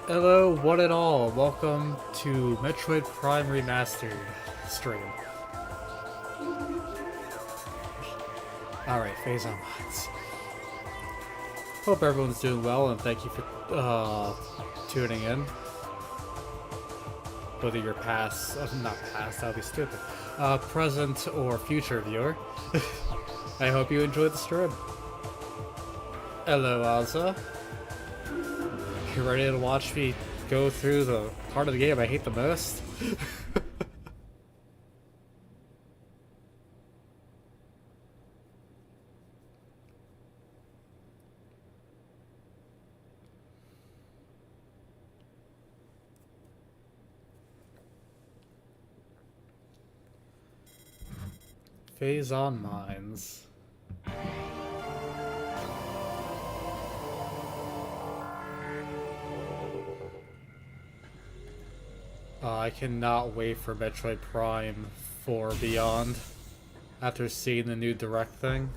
Hello, one and all. Welcome to Metroid Prime Remastered stream. Alright, Phazon mods. Hope everyone's doing well, and thank you for tuning in. Whether you're past, not past, that'd be stupid, present or future viewer. I hope you enjoyed the stream. Hello, Alza. You ready to watch me go through the part of the game I hate the most? Phazon mines. I cannot wait for Metroid Prime 4 Beyond after seeing the new Direct thing.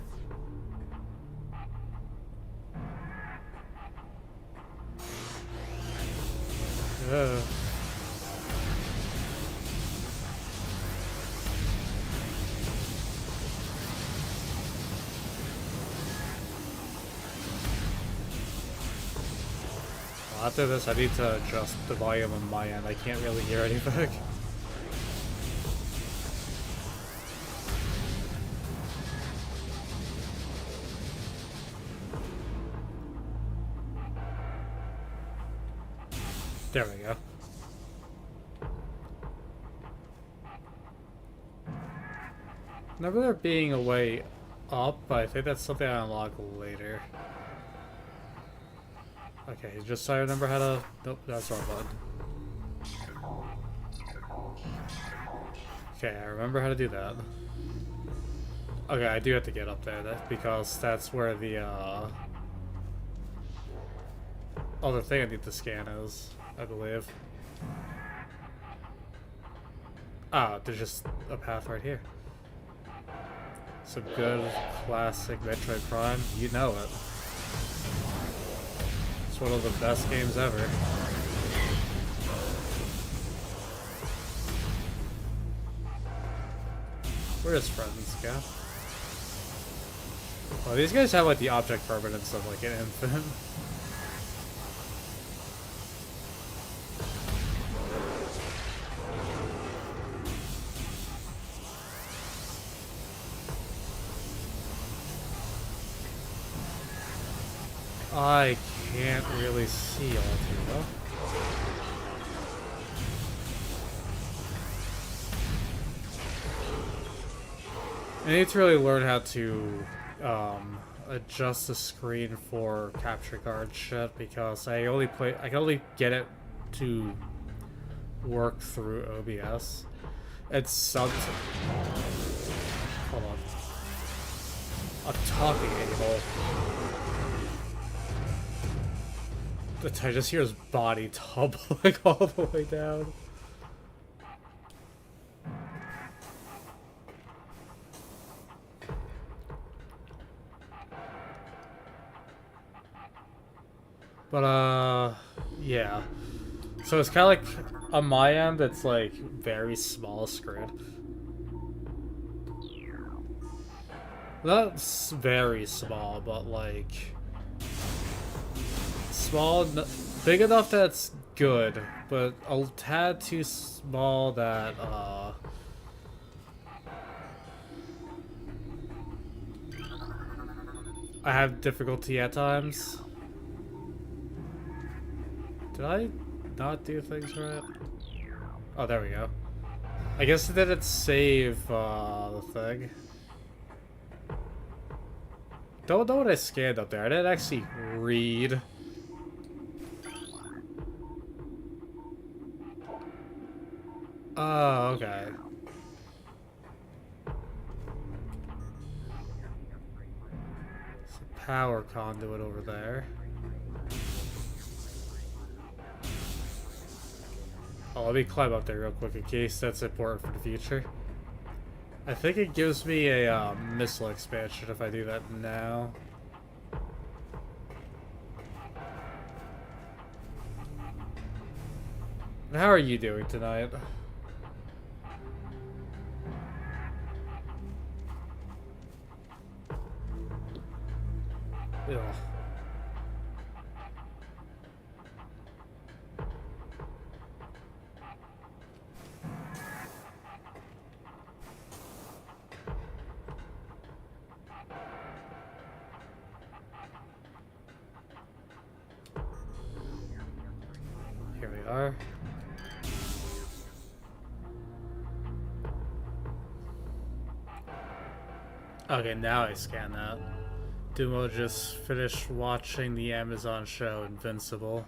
Ugh. After this, I need to adjust the volume on my end. I can't really hear anything. There we go. Remember there being a way up, but I think that's something I unlock later. Okay, just so I remember how to... Nope, that's the wrong button. Okay, I remember how to do that. Okay, I do have to get up there, because that's where the, other thing I need to scan is, I believe. Ah, there's just a path right here. Some good, classic Metroid Prime. You know it. One of the best games ever. Where does friends go? Well, these guys have like the object permanence of like an infant. I can't really see all too well. I need to really learn how to adjust the screen for capture card shit, because I can only get it to work through OBS. It's something. Hold on. I'm talking, a-hole. I just hear his body tumbling all the way down. But, yeah. So it's kind of like, on my end, it's like very small screen. Not very small, but like... small, big enough that it's good, but a tad too small that, I have difficulty at times. Did I not do things right? Oh, there we go. I guess it didn't save, the thing. Don't know what I scanned up there. I didn't actually read. Oh, okay. It's a power conduit over there. Oh, let me climb up there real quick in case that's important for the future. I think it gives me a missile expansion if I do that now. How are you doing tonight? Ugh. Here we are. Okay, now I scan that. Dumo just finished watching the Amazon show Invincible.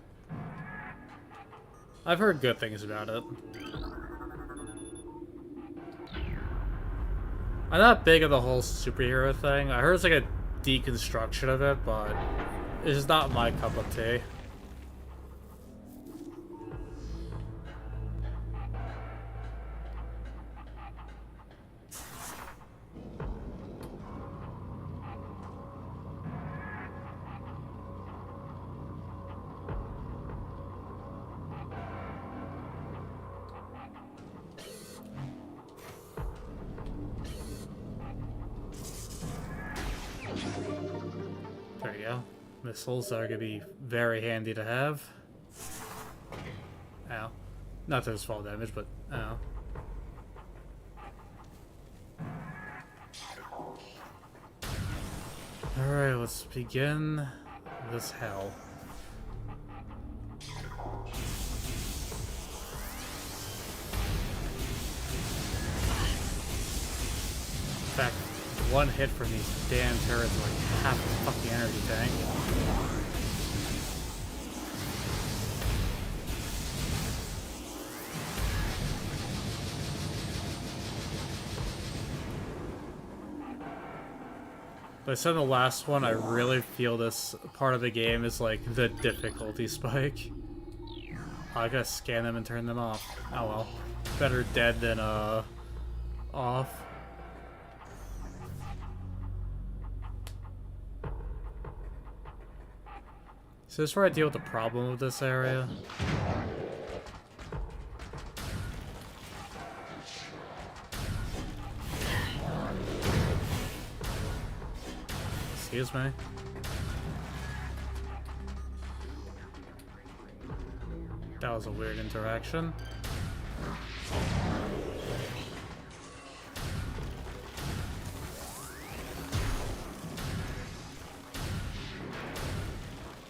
I've heard good things about it. I'm not big on the whole superhero thing. I heard it's like a deconstruction of it, but it's not my cup of tea. There you go. Missiles are gonna be very handy to have. Ow. Not that it's fall damage, but ow. Alright, let's begin this hell. In fact, one hit from these damn turrets like half the fucking energy tank. But I said in the last one, I really feel this part of the game is like the difficulty spike. I gotta scan them and turn them off. Oh well. Better dead than off. So this is where I deal with the problem with this area. Excuse me. That was a weird interaction.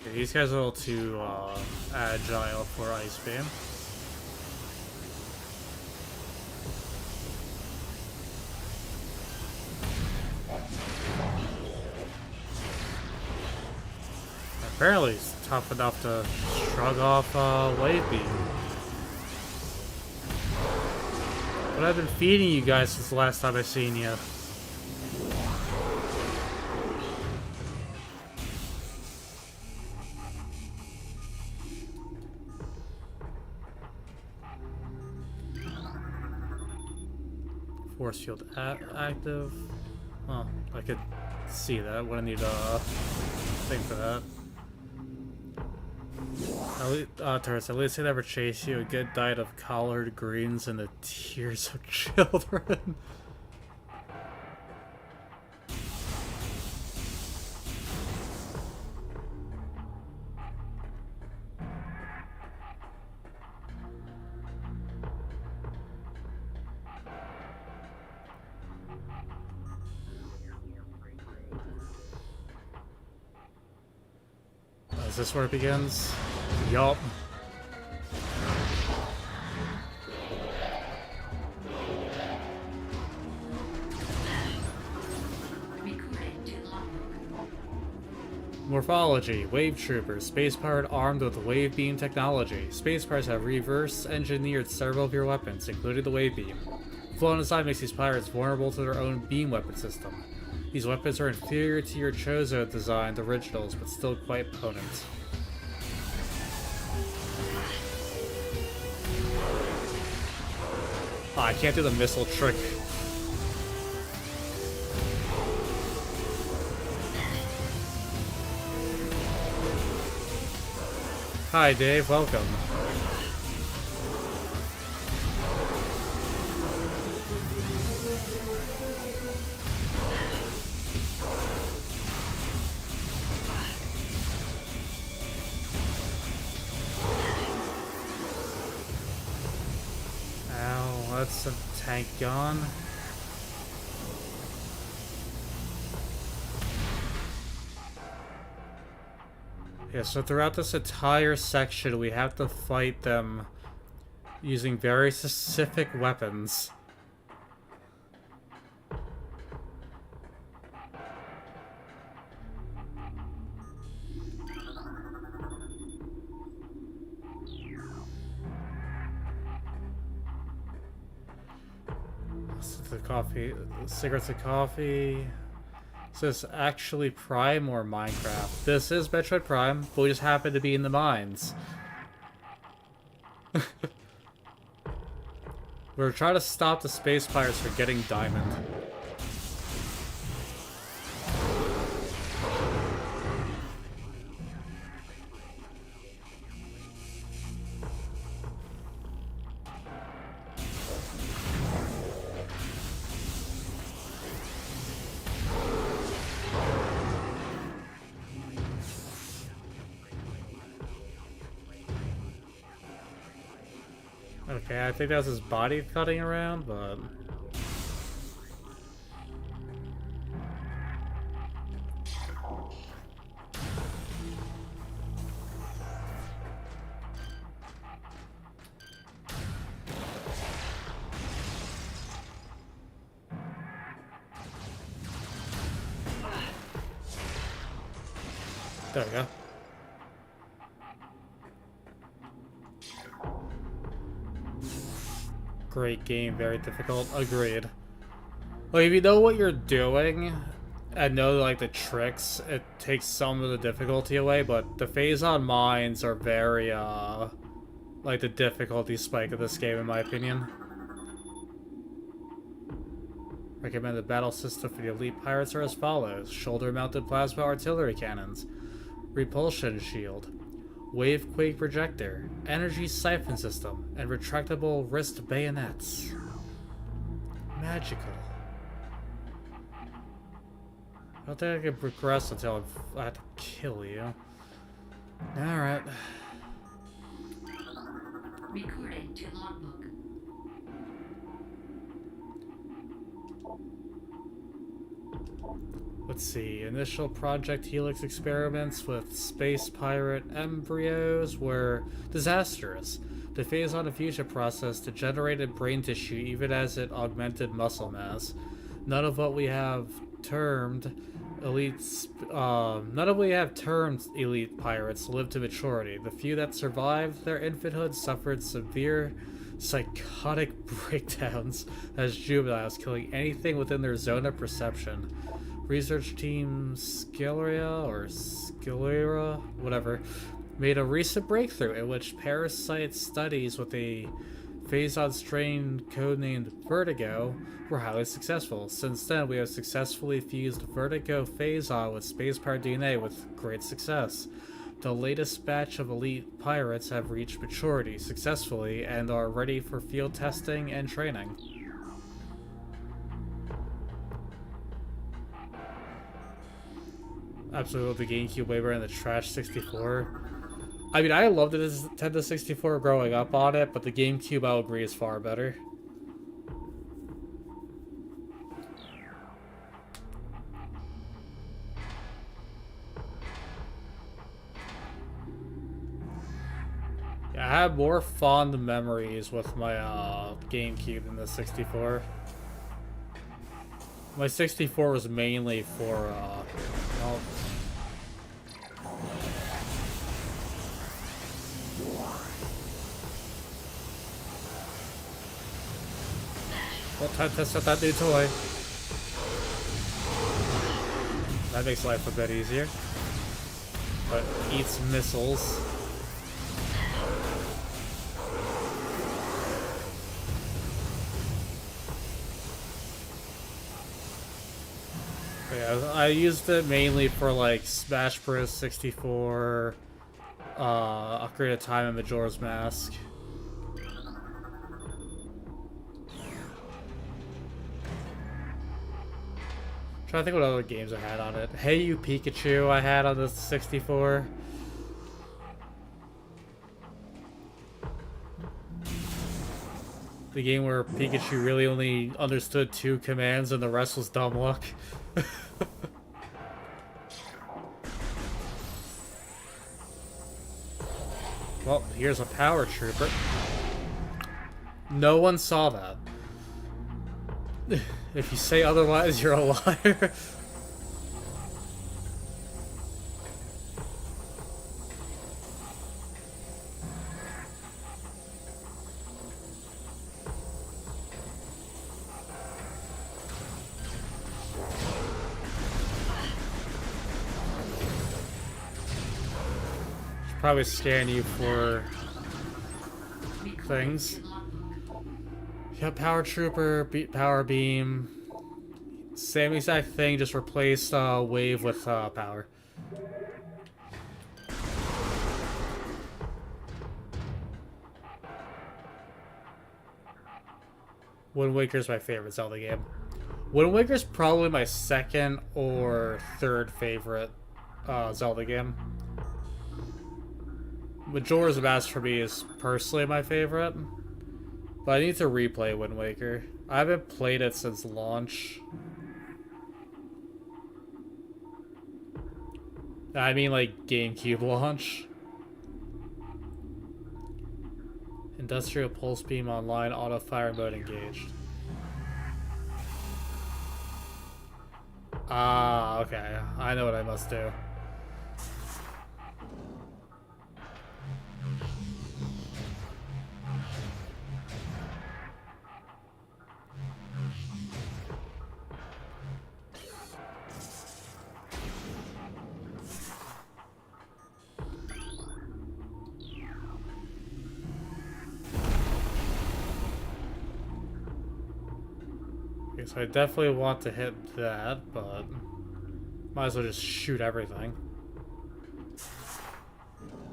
Okay, these guys are a little too agile for Ice Beam. Apparently he's tough enough to shrug off Wave Beam. But I've been feeding you guys since the last time I've seen you. Force field active. Oh, I could see that. Wouldn't need a thing for that. Turrets, at least they never chase you. A good diet of collard greens and the tears of children. Is this where it begins? Yup. Morphology. Wave troopers. Space-powered armed with wave beam technology. Space pirates have reverse-engineered several of your weapons, including the wave beam. Flown inside makes these pirates vulnerable to their own beam weapon system. These weapons are inferior to your Chozo designed originals, but still quite potent. Oh, I can't do the missile trick. Hi Dave, welcome. That's the tank gone. Yeah, so throughout this entire section, we have to fight them using very specific weapons. The coffee, cigarettes and coffee. Is this actually Prime or Minecraft? This is Metroid Prime, but we just happen to be in the mines. We're trying to stop the space pirates from getting diamond. Okay, I think that was his body cutting around, but... There we go. Great game, very difficult. Agreed. Like, if you know what you're doing and know, like, the tricks, it takes some of the difficulty away, but the Phazon mines are very, like, the difficulty spike of this game, in my opinion. Recommended battle system for the elite pirates are as follows: shoulder-mounted plasma artillery cannons, repulsion shield, Wavequake projector, energy siphon system, and retractable wrist bayonets. Magical. I don't think I can progress until I have to kill you. Alright. Recording to logbook. Let's see. Initial Project Helix experiments with space pirate embryos were disastrous. The Phazon diffusion process degenerated brain tissue even as it augmented muscle mass. None of what we have termed elite pirates lived to maturity. The few that survived their infanthood suffered severe psychotic breakdowns as juveniles, killing anything within their zone of perception. Research team Scalera, whatever, made a recent breakthrough in which parasite studies with a Phazon strain codenamed Vertigo were highly successful. Since then, we have successfully fused Vertigo Phazon with space pirate DNA with great success. The latest batch of elite pirates have reached maturity successfully and are ready for field testing and training. Absolutely, the GameCube way better than the trash 64. I mean, I loved the Nintendo 64 growing up on it, but the GameCube, I'll agree, is far better. Yeah, I have more fond memories with my GameCube than the 64. My 64 was mainly for, well, time to test out that new toy. That makes life a bit easier. But eats missiles. Yeah, I used it mainly for like Smash Bros. 64, Ocarina of Time, and Majora's Mask. Trying to think what other games I had on it. Hey You Pikachu I had on the 64. The game where Pikachu really only understood 2 commands and the rest was dumb luck. Well, here's a power trooper. No one saw that. If you say otherwise, you're a liar. Probably scan you for things. Yeah, power trooper, power beam. Same exact thing, just replace wave with power. Wind Waker's my favorite Zelda game. Wind Waker's probably my second or third favorite Zelda game. Majora's Mask for me is personally my favorite, but I need to replay Wind Waker. I haven't played it since launch. I mean like GameCube launch. Industrial Pulse Beam online, auto fire mode engaged. Ah, okay. I know what I must do. So I definitely want to hit that, but might as well just shoot everything.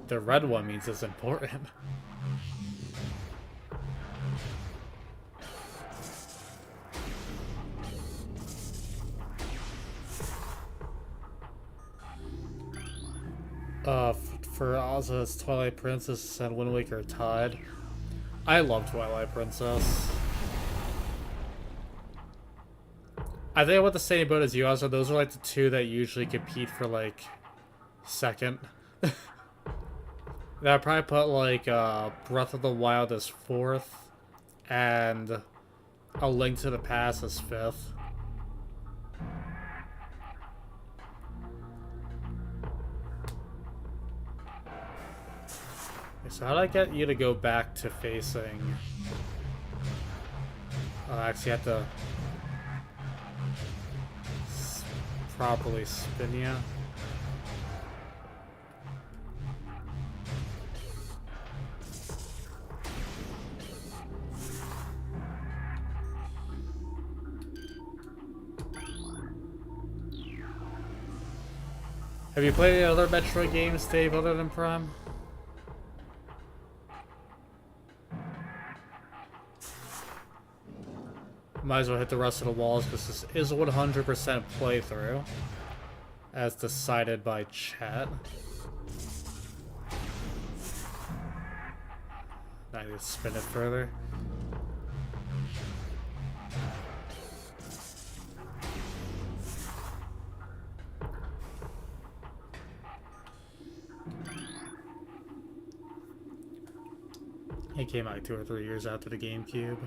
The red one means it's important. For Ozza's Twilight Princess and Wind Waker tied. I love Twilight Princess. I think I went the same boat as you, Ozza. Those are like the two that usually compete for like second. I'd probably put like Breath of the Wild as fourth and A Link to the Past as fifth. So how do I get you to go back to facing... I actually have to properly spin you. Have you played any other Metroid games, Dave, other than Prime? Might as well hit the rest of the walls because this is 100% playthrough, as decided by chat. I need to spin it further. It came out like 2 or 3 years after the GameCube.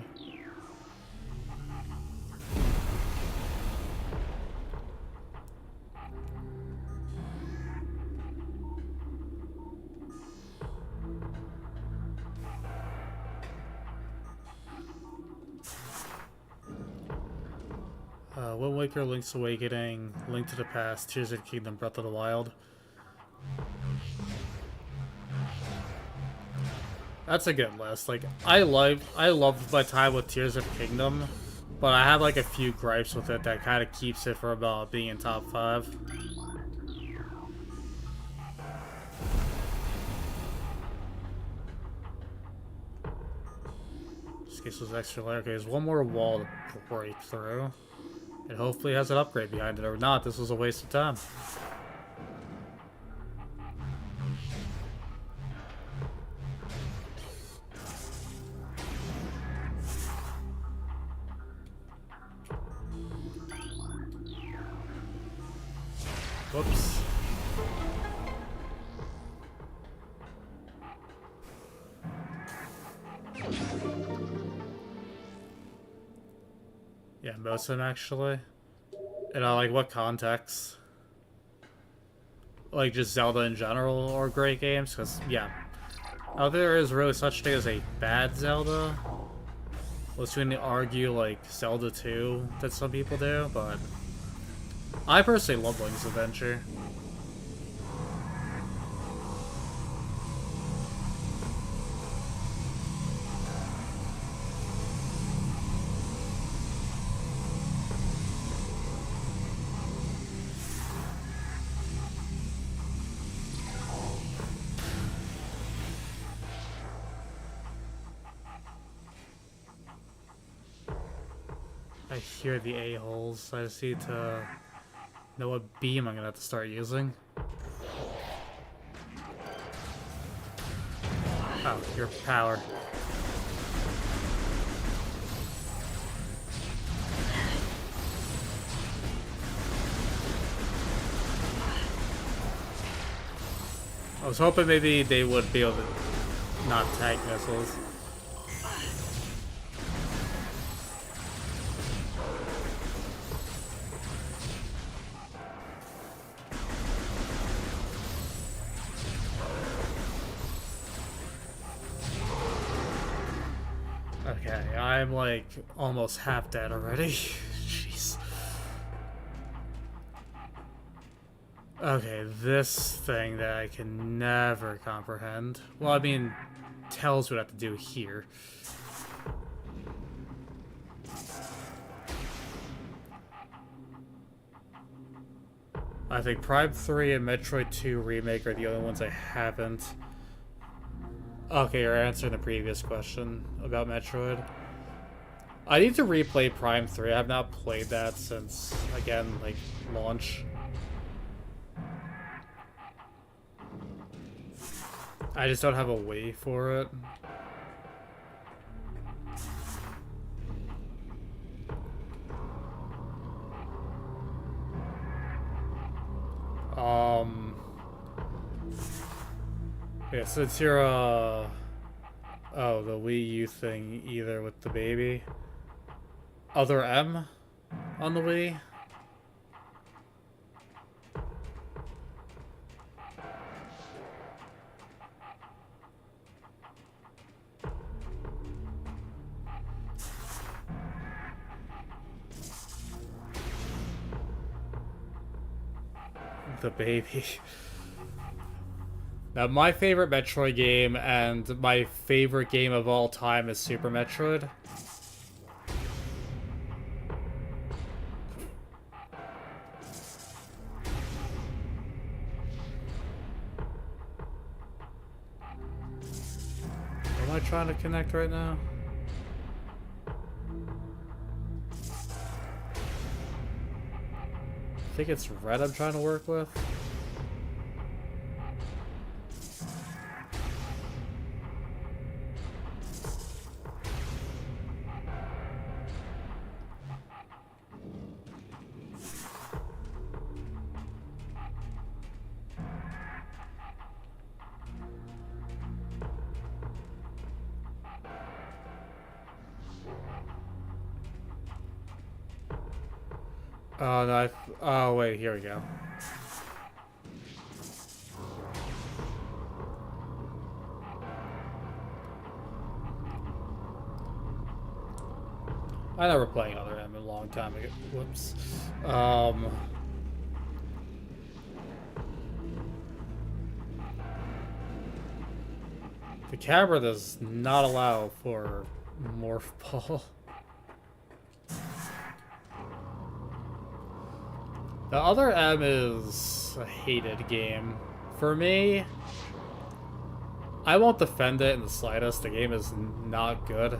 Wind Waker, Link's Awakening, Link to the Past, Tears of the Kingdom, Breath of the Wild. That's a good list. Like, I loved my time with Tears of the Kingdom, but I have like a few gripes with it that kind of keeps it from being in top 5. This case was extra layer. Okay, there's one more wall to break through. It hopefully has an upgrade behind it, or not, this was a waste of time. Whoops. Yeah, most of them actually. In like what context? Like just Zelda in general or great games? Because yeah, I don't think there is really such thing as a bad Zelda. Let's going to argue like Zelda 2 that some people do, but I personally love Link's Adventure. I hear the a-holes. I just need to know what beam I'm gonna have to start using. Oh, your power. I was hoping maybe they would be able to not tank missiles. Okay, I'm like almost half dead already. Jeez. Okay, this thing that I can never comprehend. Well, I mean, tells what I have to do here. I think Prime 3 and Metroid 2 Remake are the only ones I haven't. Okay, you're answering the previous question about Metroid. I need to replay Prime 3. I have not played that since, again, like, launch. I just don't have a way for it. Yeah, since you're, oh, the Wii U thing, either with the baby. Other M on the Wii? The baby. Now, my favorite Metroid game and my favorite game of all time is Super Metroid. What am I trying to connect right now? I think it's red I'm trying to work with. Oh, no, oh, wait, here we go. I never playing other M a long time ago. Whoops. The camera does not allow for morph ball. The other M is a hated game. For me, I won't defend it in the slightest. The game is not good.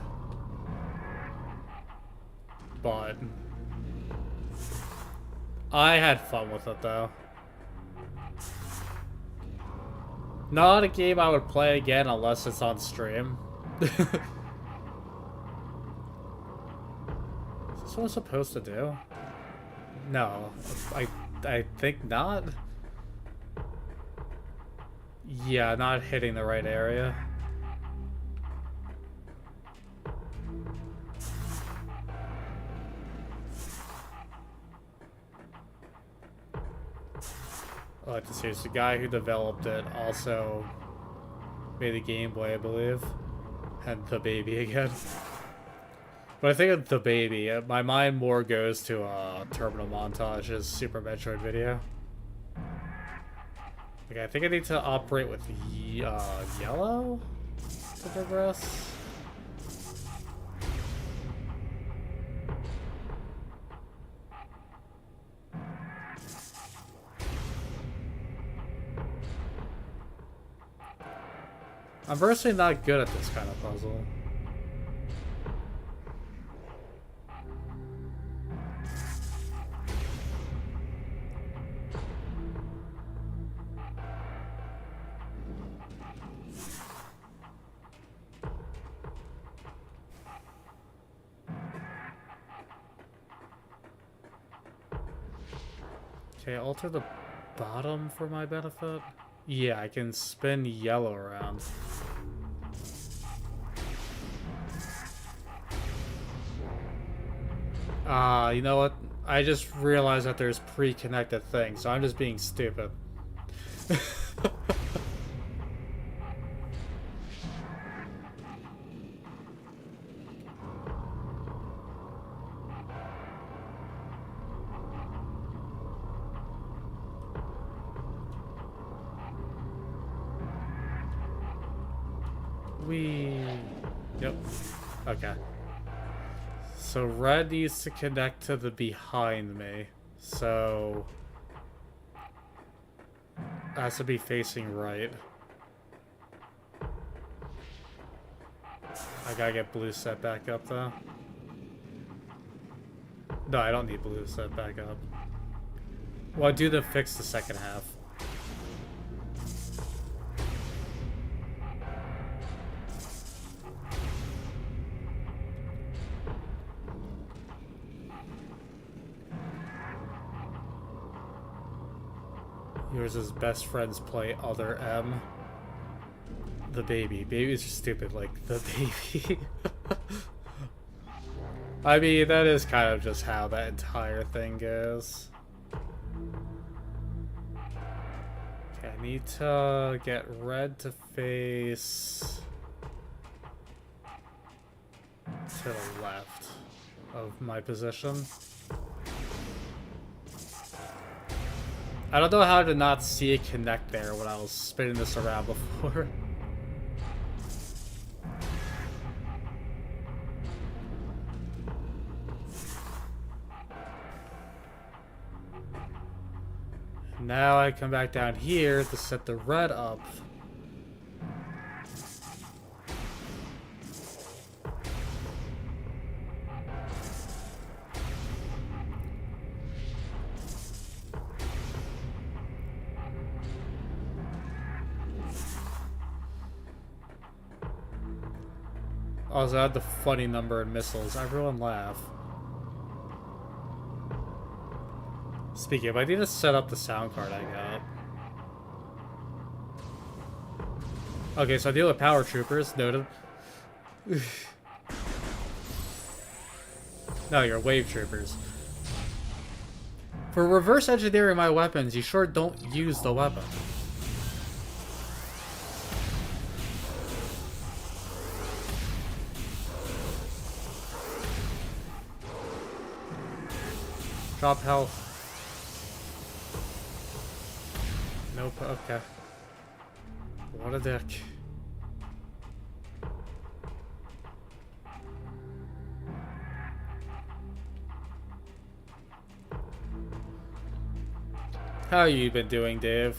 But I had fun with it, though. Not a game I would play again unless it's on stream. Is this what I'm supposed to do? No, I I think not. Yeah, not hitting the right area. I like to see it's the guy who developed it also made the Game Boy, I believe. And the baby again. When I think of the baby, my mind more goes to Terminal Montage's Super Metroid video. Okay, I think I need to operate with yellow to progress. I'm personally not good at this kind of puzzle. Okay, alter the bottom for my benefit? Yeah, I can spin yellow around. You know what? I just realized that there's pre-connected things, so I'm just being stupid. Yep. Okay. So red needs to connect to the behind me. So it has to be facing right. I gotta get blue set back up though. No, I don't need blue set back up. Well, I do to fix the second half. Yours is best friends play other M. The baby. Babies are stupid like the baby. I mean, that is kind of just how that entire thing goes. Okay, I need to get red to face to the left of my position. I don't know how to not see it connect there when I was spinning this around before. Now I come back down here to set the red up. Also, I had the funny number in missiles. Everyone laugh. Speaking of, I need to set up the sound card I got. Okay, so I deal with power troopers. Noted. No, you're wave troopers. For reverse engineering my weapons, you sure don't use the weapon. Drop health. Nope, okay. What a dick. How you been doing, Dave?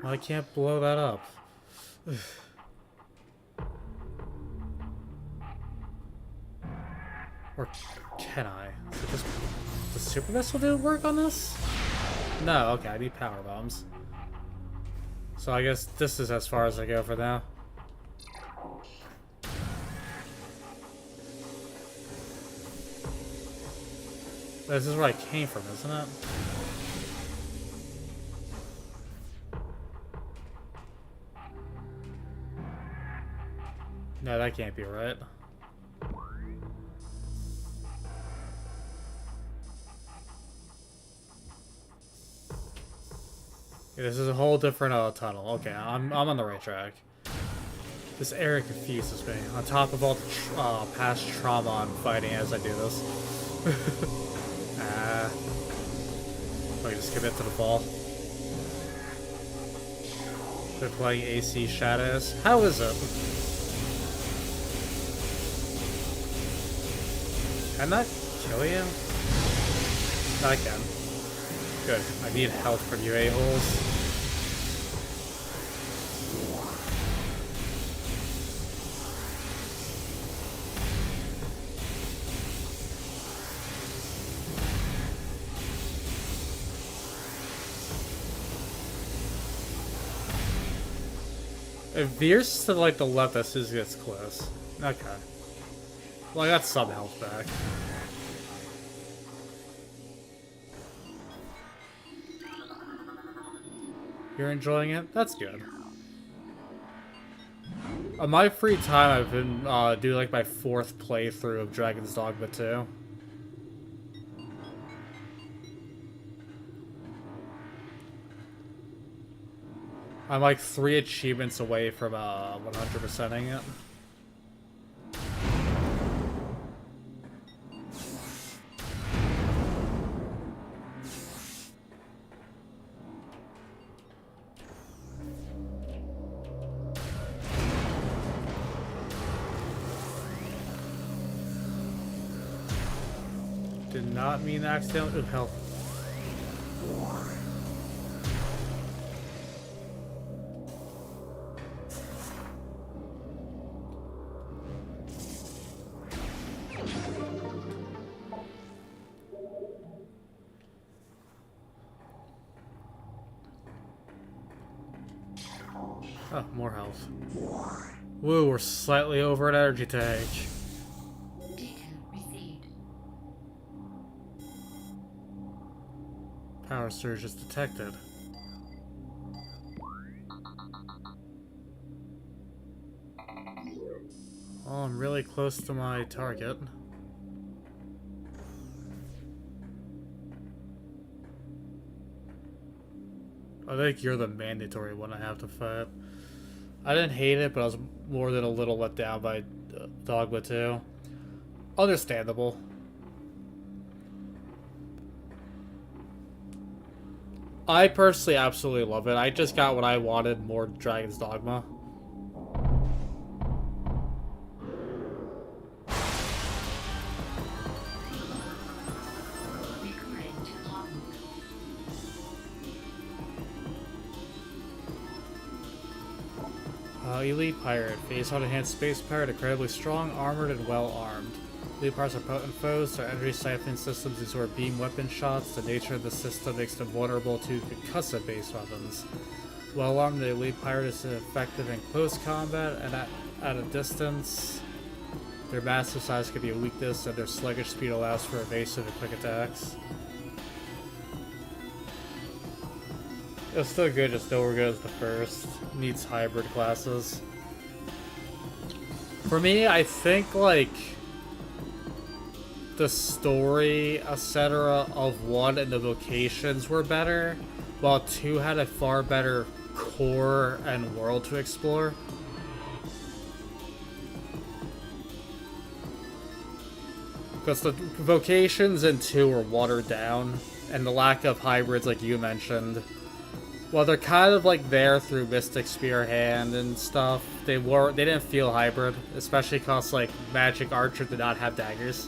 I can't blow that up. Or can I? So just, does Super Missile do work on this? No, okay, I need power bombs. So I guess this is as far as I go for now. This is where I came from, isn't it? No, that can't be right. Yeah, this is a whole different tunnel. Okay, I'm on the right track. This area confuses me. On top of all the past trauma I'm fighting as I do this. Let me just commit to the ball. They're playing AC Shadows. How is it? Can that kill you? I can. Good. I need health from you a-holes. It veers to like the left as soon as it gets close. Okay. Well, I got some health back. You're enjoying it? That's good. On my free time, I've been doing like my 4th playthrough of Dragon's Dogma 2. I'm like 3 achievements away from 100%ing it. Did not mean accidentally. Ooh, hell. Oh, more health. Woo, we're slightly over an energy tank. Data received. Power surge is detected. Oh, I'm really close to my target. I think you're the mandatory one I have to fight. I didn't hate it, but I was more than a little let down by Dogma 2. Understandable. I personally absolutely love it. I just got what I wanted, more Dragon's Dogma. Recording to logbook. Elite Pirate. Phazon enhanced space pirate, incredibly strong, armored, and well armed. Elite pirates are potent foes. Their energy siphoning systems absorb beam weapon shots. The nature of the system makes them vulnerable to concussive-based weapons. Well armed, the elite pirate is effective in close combat and at a distance. Their massive size could be a weakness, and their sluggish speed allows for evasive and quick attacks. It's still good, just nowhere good as the first. Needs hybrid classes. For me, I think, like, the story, etc. of 1 and the vocations were better, while 2 had a far better core and world to explore. Because the vocations in 2 were watered down, and the lack of hybrids, like you mentioned. Well, they're kind of like there through Mystic Spear Hand and stuff. They didn't feel hybrid, especially because like Magic Archer did not have daggers.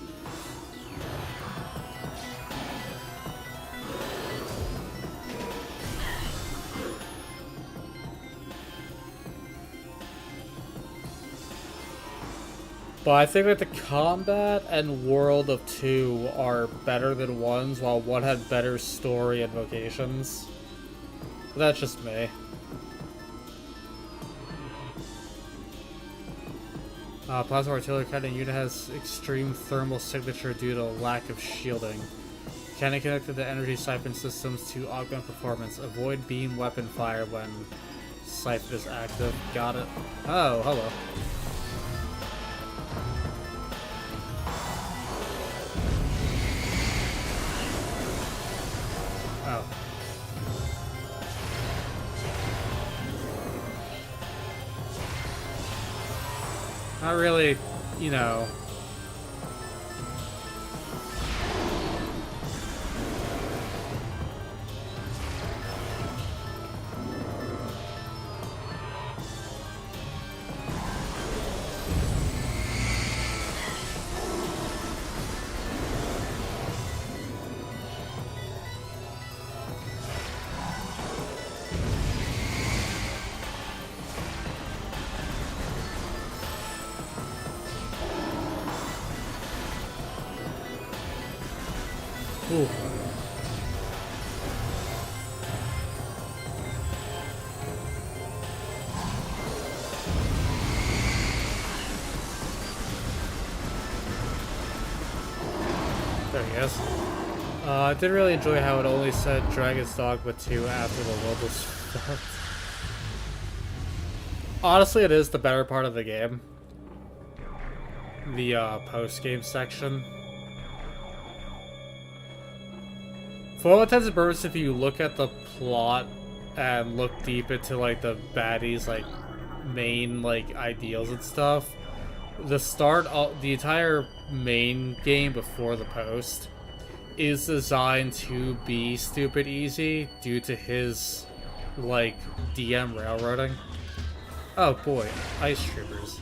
But I think that the combat and world of 2 are better than 1's, while 1 had better story and vocations. But that's just me. Plasma artillery cannon unit has extreme thermal signature due to lack of shielding. Cannon connected to energy siphon systems to augment performance. Avoid beam weapon fire when siphon is active. Got it. Oh, hello. Oh. Not really, you know. Ooh. There he is. I did really enjoy how it only said Dragon's Dogma 2 after the world was fucked. Honestly, it is the better part of the game. The post-game section. For all intents and purposes, if you look at the plot and look deep into like the baddies, like main like ideals and stuff, the entire main game before the post is designed to be stupid easy due to his like DM railroading. Oh boy, ice troopers.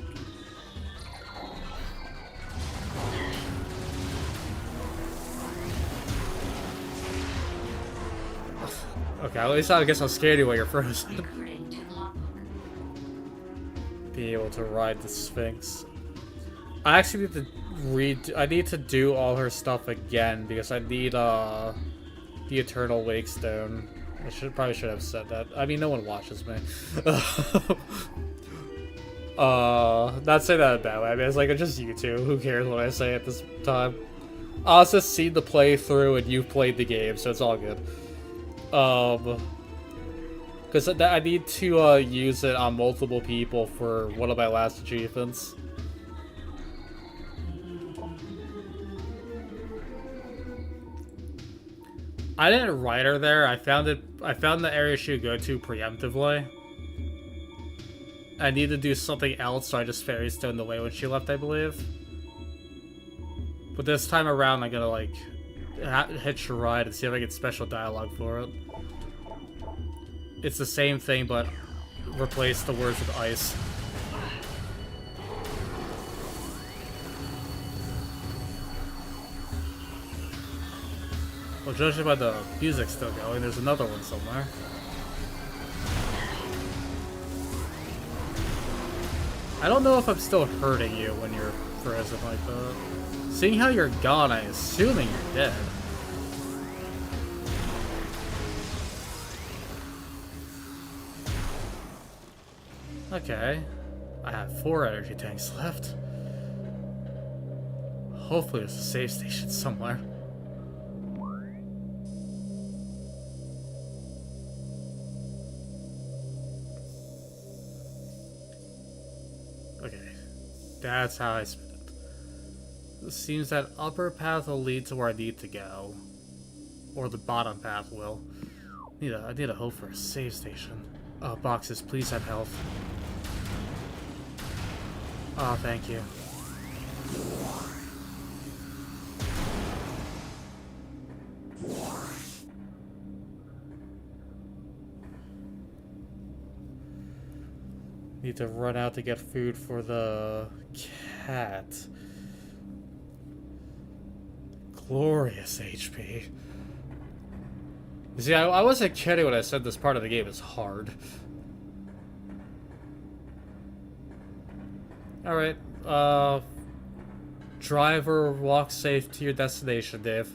Okay, at least I guess I'll scare you while you're frozen. According to logbook. Be able to ride the Sphinx. I actually need to I need to do all her stuff again because I need the Eternal Wake Stone. I probably should have said that. I mean, no one watches me. Not saying that in a bad way. I mean, it's like, it's just you two. Who cares what I say at this time? I'll just see the playthrough and you've played the game, so it's all good. Because I need to use it on multiple people for one of my last achievements. I didn't ride her there. I found the area she would go to preemptively. I need to do something else, so I just fairy stoned away when she left, I believe. But this time around, I'm gonna like hitch a ride and see if I get special dialogue for it. It's the same thing, but replace the words with ice. Well, judging by the music still going, there's another one somewhere. I don't know if I'm still hurting you when you're frozen like that. Seeing how you're gone, I'm assuming you're dead. Okay. I have 4 energy tanks left. Hopefully there's a save station somewhere. Okay. That's how I spin it. It seems that upper path will lead to where I need to go. Or the bottom path will. I need a hope for a save station. Oh, boxes, please have health. Oh, thank you. Need to run out to get food for the cat. Glorious HP. You see, I wasn't kidding when I said this part of the game is hard. Alright, driver, walk safe to your destination, Dave.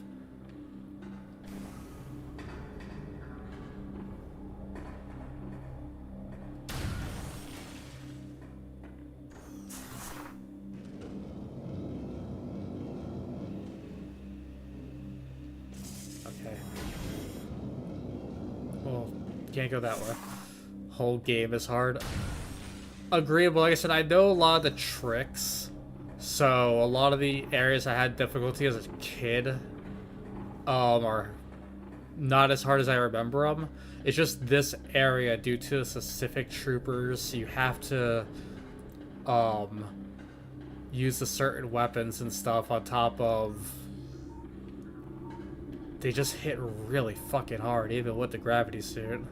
Can't go that way. Whole game is hard. Agreeable. Like I said, I know a lot of the tricks. So a lot of the areas I had difficulty as a kid are not as hard as I remember them. It's just this area, due to the specific troopers, you have to use the certain weapons and stuff on top of... They just hit really fucking hard, even with the gravity suit.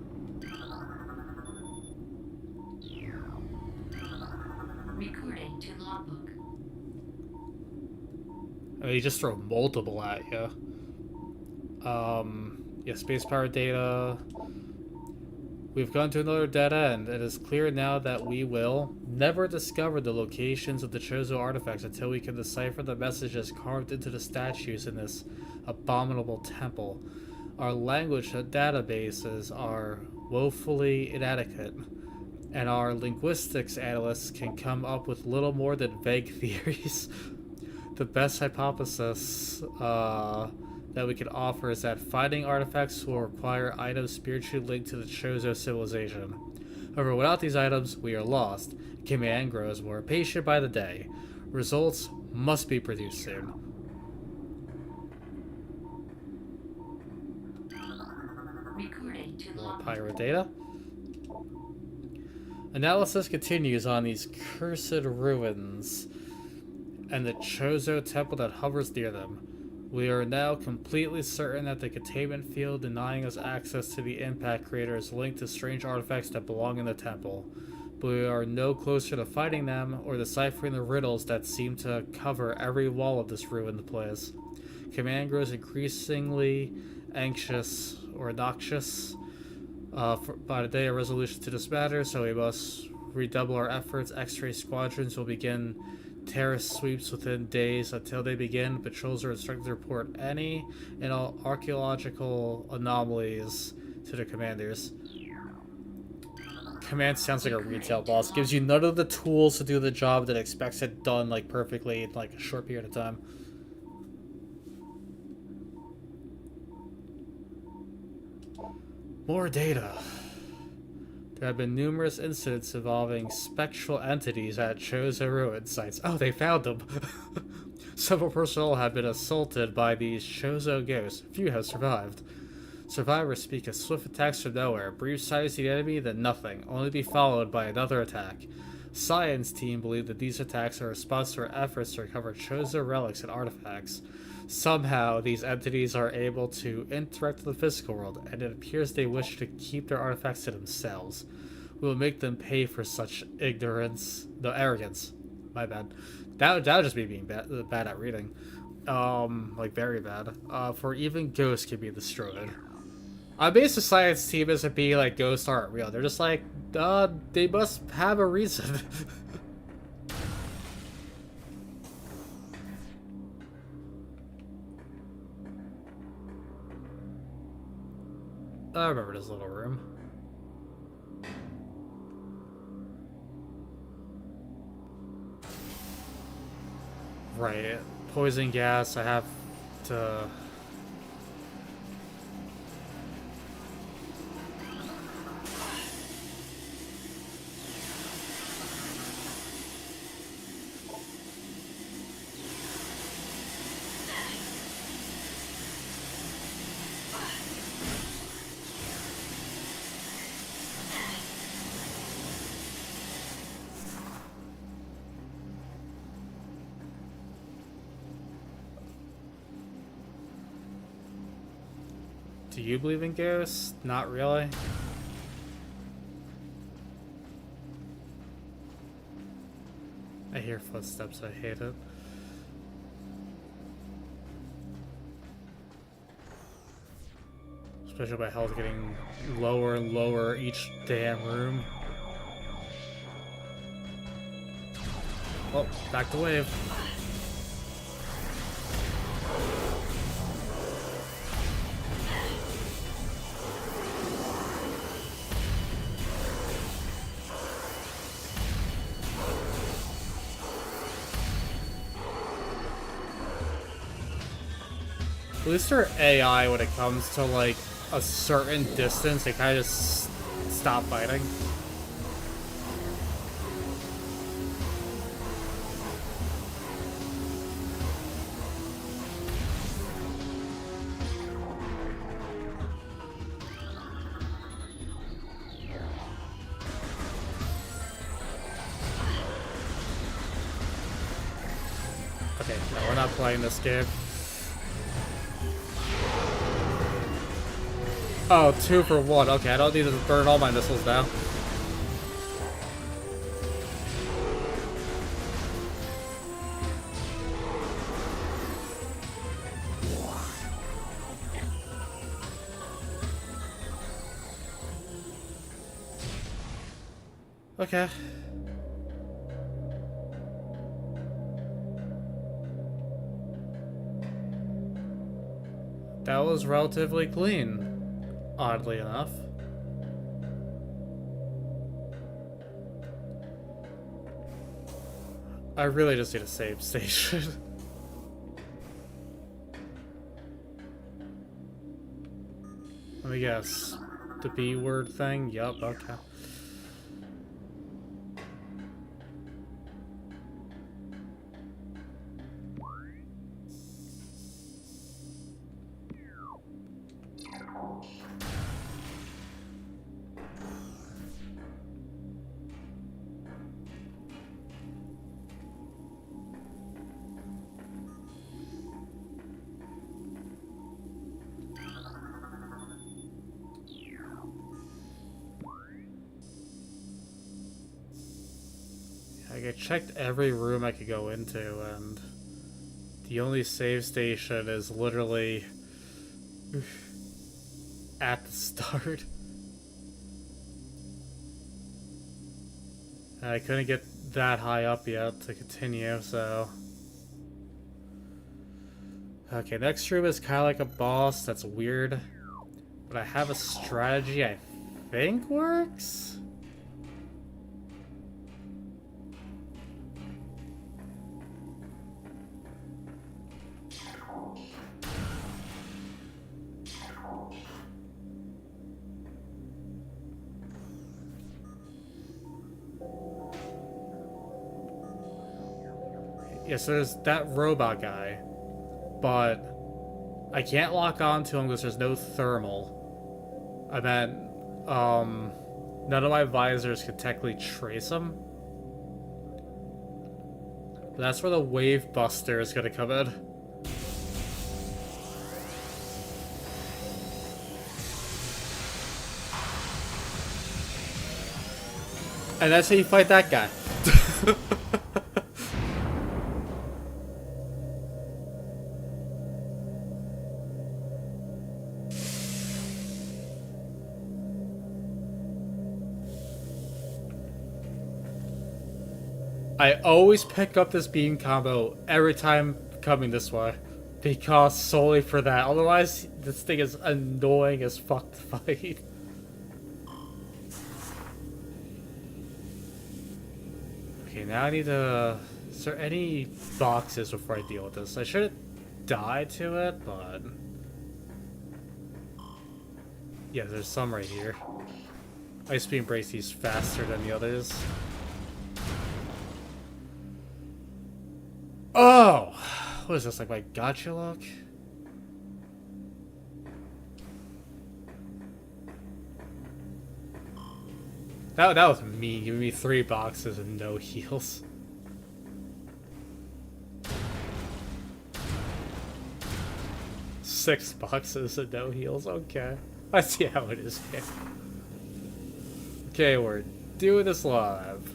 Recording to logbook. I mean, you just throw multiple at you. Yeah, space power data. We've gone to another dead end. It is clear now that we will never discover the locations of the Chozo artifacts until we can decipher the messages carved into the statues in this abominable temple. Our language databases are woefully inadequate, and our linguistics analysts can come up with little more than vague theories. The best hypothesis that we can offer is that finding artifacts will require items spiritually linked to the Chozo civilization. However, without these items, we are lost. Command grows more patient by the day. Results must be produced soon. Recording to More logbook. pyro data. Analysis continues on these cursed ruins and the Chozo temple that hovers near them. We are now completely certain that the containment field denying us access to the impact crater is linked to strange artifacts that belong in the temple, but we are no closer to finding them or deciphering the riddles that seem to cover every wall of this ruined place. Command grows increasingly anxious or noxious by the day a resolution to this matter, so we must redouble our efforts. X-ray squadrons will begin terrorist sweeps within days. Until they begin, patrols are instructed to report any and all archaeological anomalies to the commanders. Command sounds like a retail boss. Gives you none of the tools to do the job that expects it done like perfectly in like a short period of time. More data. There have been numerous incidents involving spectral entities at Chozo ruin sites. Oh, they found them! Several personnel have been assaulted by these Chozo ghosts. Few have survived. Survivors speak of swift attacks from nowhere. Brief sight to the enemy, then nothing, only to be followed by another attack. Science team believe that these attacks are a response to our efforts to recover Chozo relics and artifacts. Somehow, these entities are able to interact with the physical world, and it appears they wish to keep their artifacts to themselves. We will make them pay for such ignorance. No, arrogance. My bad. That would just be being bad at reading. Like, very bad. For even ghosts can be destroyed. I base the science team isn't being like ghosts aren't real. They're just like, they must have a reason. I remember this little room. Right. Poison gas, I have to... Do you believe in ghosts? Not really. I hear footsteps, I hate it. Especially my health getting lower and lower each damn room. Oh, back to wave. At least their AI when it comes to like a certain distance, they kind of just stop fighting. Okay, no, we're not playing this game. Oh, 2 for 1. Okay, I don't need to burn all my missiles now. Okay. That was relatively clean, oddly enough. I really just need a save station. Let me guess. The B word thing? Yup, okay. I checked every room I could go into, and the only save station is literally at the start. And I couldn't get that high up yet to continue, so... Okay, next room is kind of like a boss. That's weird. But I have a strategy I think works? Yes, there's that robot guy, but I can't lock onto him because there's no thermal. I meant, none of my visors can technically trace him. But that's where the Wave Buster is gonna come in. And that's how you fight that guy. I always pick up this beam combo every time coming this way. Because solely for that. Otherwise, this thing is annoying as fuck to fight. Okay, now I need to... Is there any boxes before I deal with this? I shouldn't die to it, but... Yeah, there's some right here. Ice Beam breaks these faster than the others. Oh! What is this, like my gotcha look? That was me, giving me 3 boxes and no heals. Six boxes and no heals, okay. I see how it is here. Okay, we're doing this live.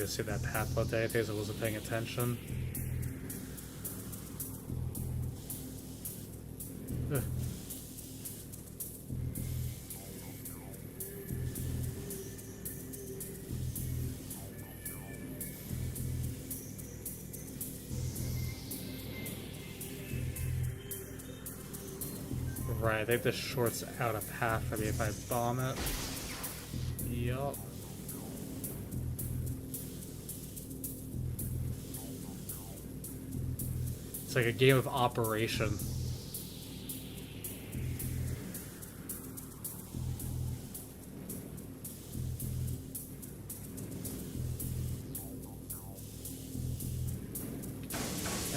See that path load there, because I wasn't paying attention. Ugh. Right, I think this shorts out a path for me if I bomb it. Yup. It's like a game of operation.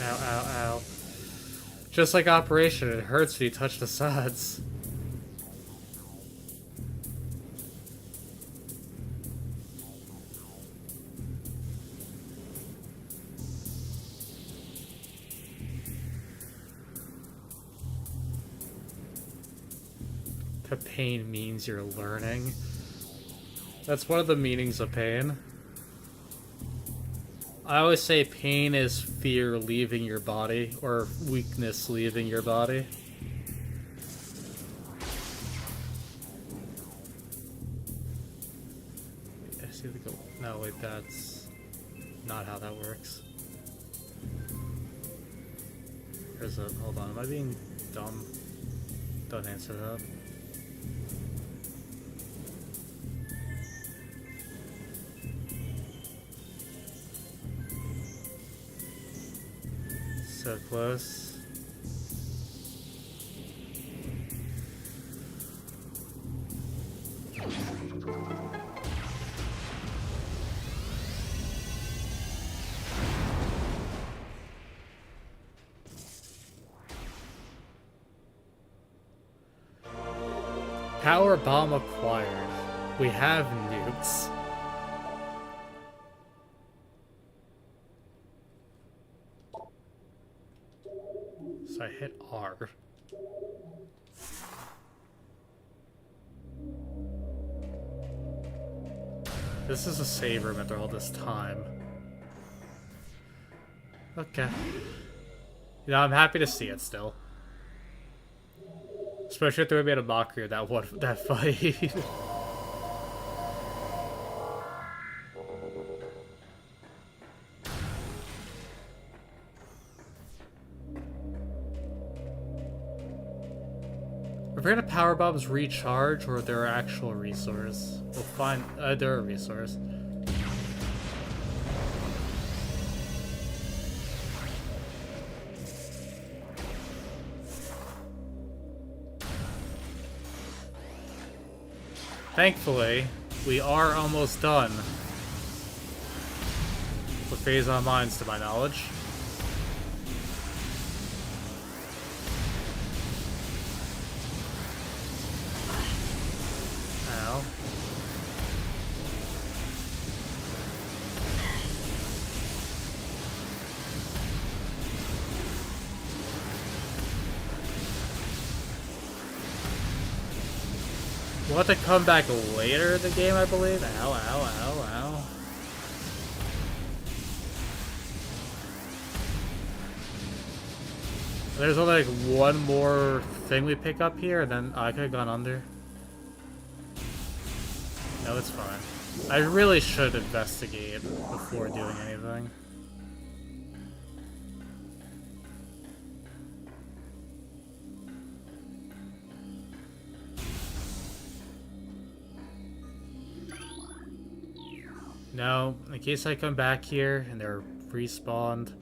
Ow, ow, ow. Just like Operation, it hurts when you touch the sides. The pain means you're learning. That's one of the meanings of pain. I always say pain is fear leaving your body, or weakness leaving your body. I see the go. No, wait, that's not how that works. There's a. Hold on, am I being dumb? Don't answer that. So close. Power bomb acquired. We have nukes. So I hit R. This is a save room after all this time. Okay. You know, I'm happy to see it still. Especially if they made a mockery of that fight. We're gonna power bombs recharge or they're actual resource. We'll find they're a resource. Thankfully, we are almost done with Phazon Mines, to my knowledge. Ow. We'll have to come back later in the game, I believe. Ow, ow, ow, ow. There's only like one more thing we pick up here, and then I could have gone under. No, it's fine. I really should investigate before doing anything. No, in case I come back here and they're respawned.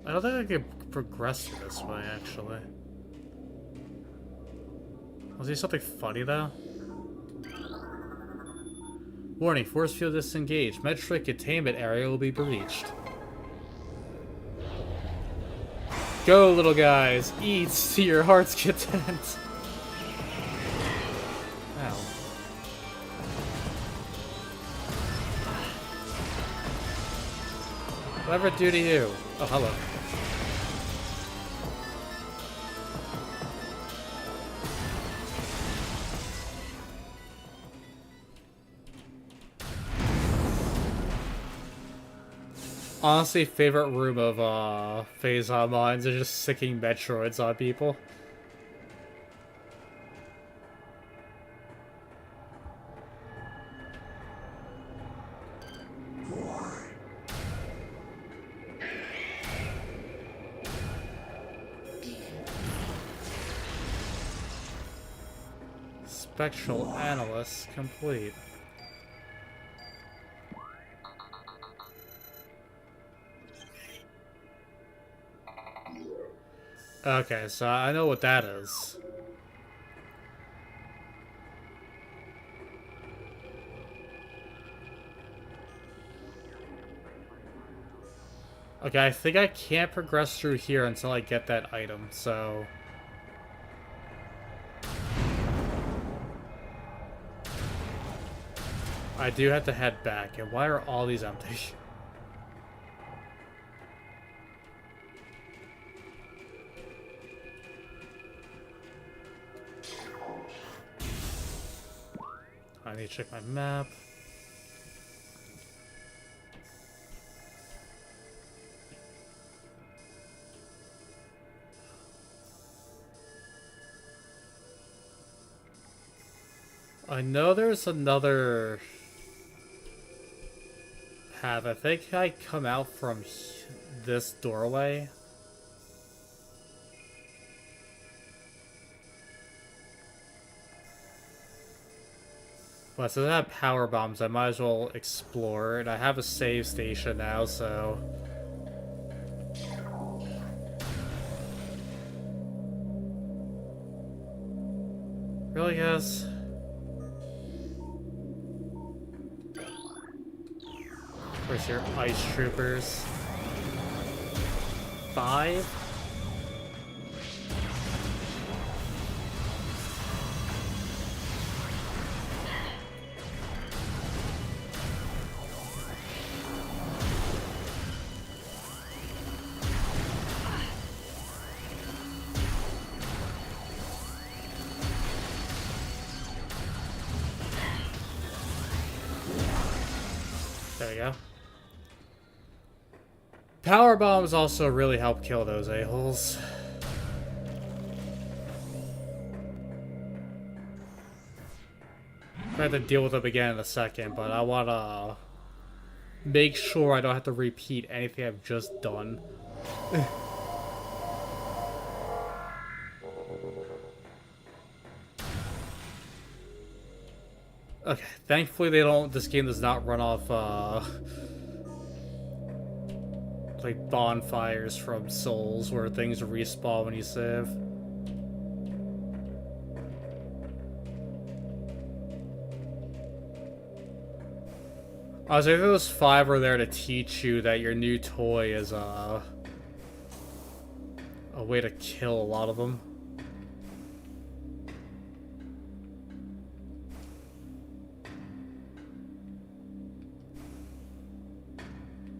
I don't think I could progress this way, actually. Was there something funny, though? Warning, force field disengaged. Metroid containment area will be breached. Go, little guys. Eat to your heart's content. Ow. Whatever do to you. Oh, hello. Honestly, favorite room of Phazon Mines is just sicking Metroids on people. Spectral Analyst complete. Okay, so I know what that is. Okay, I think I can't progress through here until I get that item, so... I do have to head back, and why are all these empty? I need to check my map. I know there's another path. I think I come out from this doorway. But since I have power bombs, I might as well explore. And I have a save station now, so... Really, guys? Where's your ice troopers? 5? There we go. Power bombs also really help kill those a-holes. I have to deal with them again in a second, but I want to make sure I don't have to repeat anything I've just done. Okay, thankfully this game does not run off, like bonfires from Souls where things respawn when you save. I was like, those 5 were there to teach you that your new toy is a way to kill a lot of them.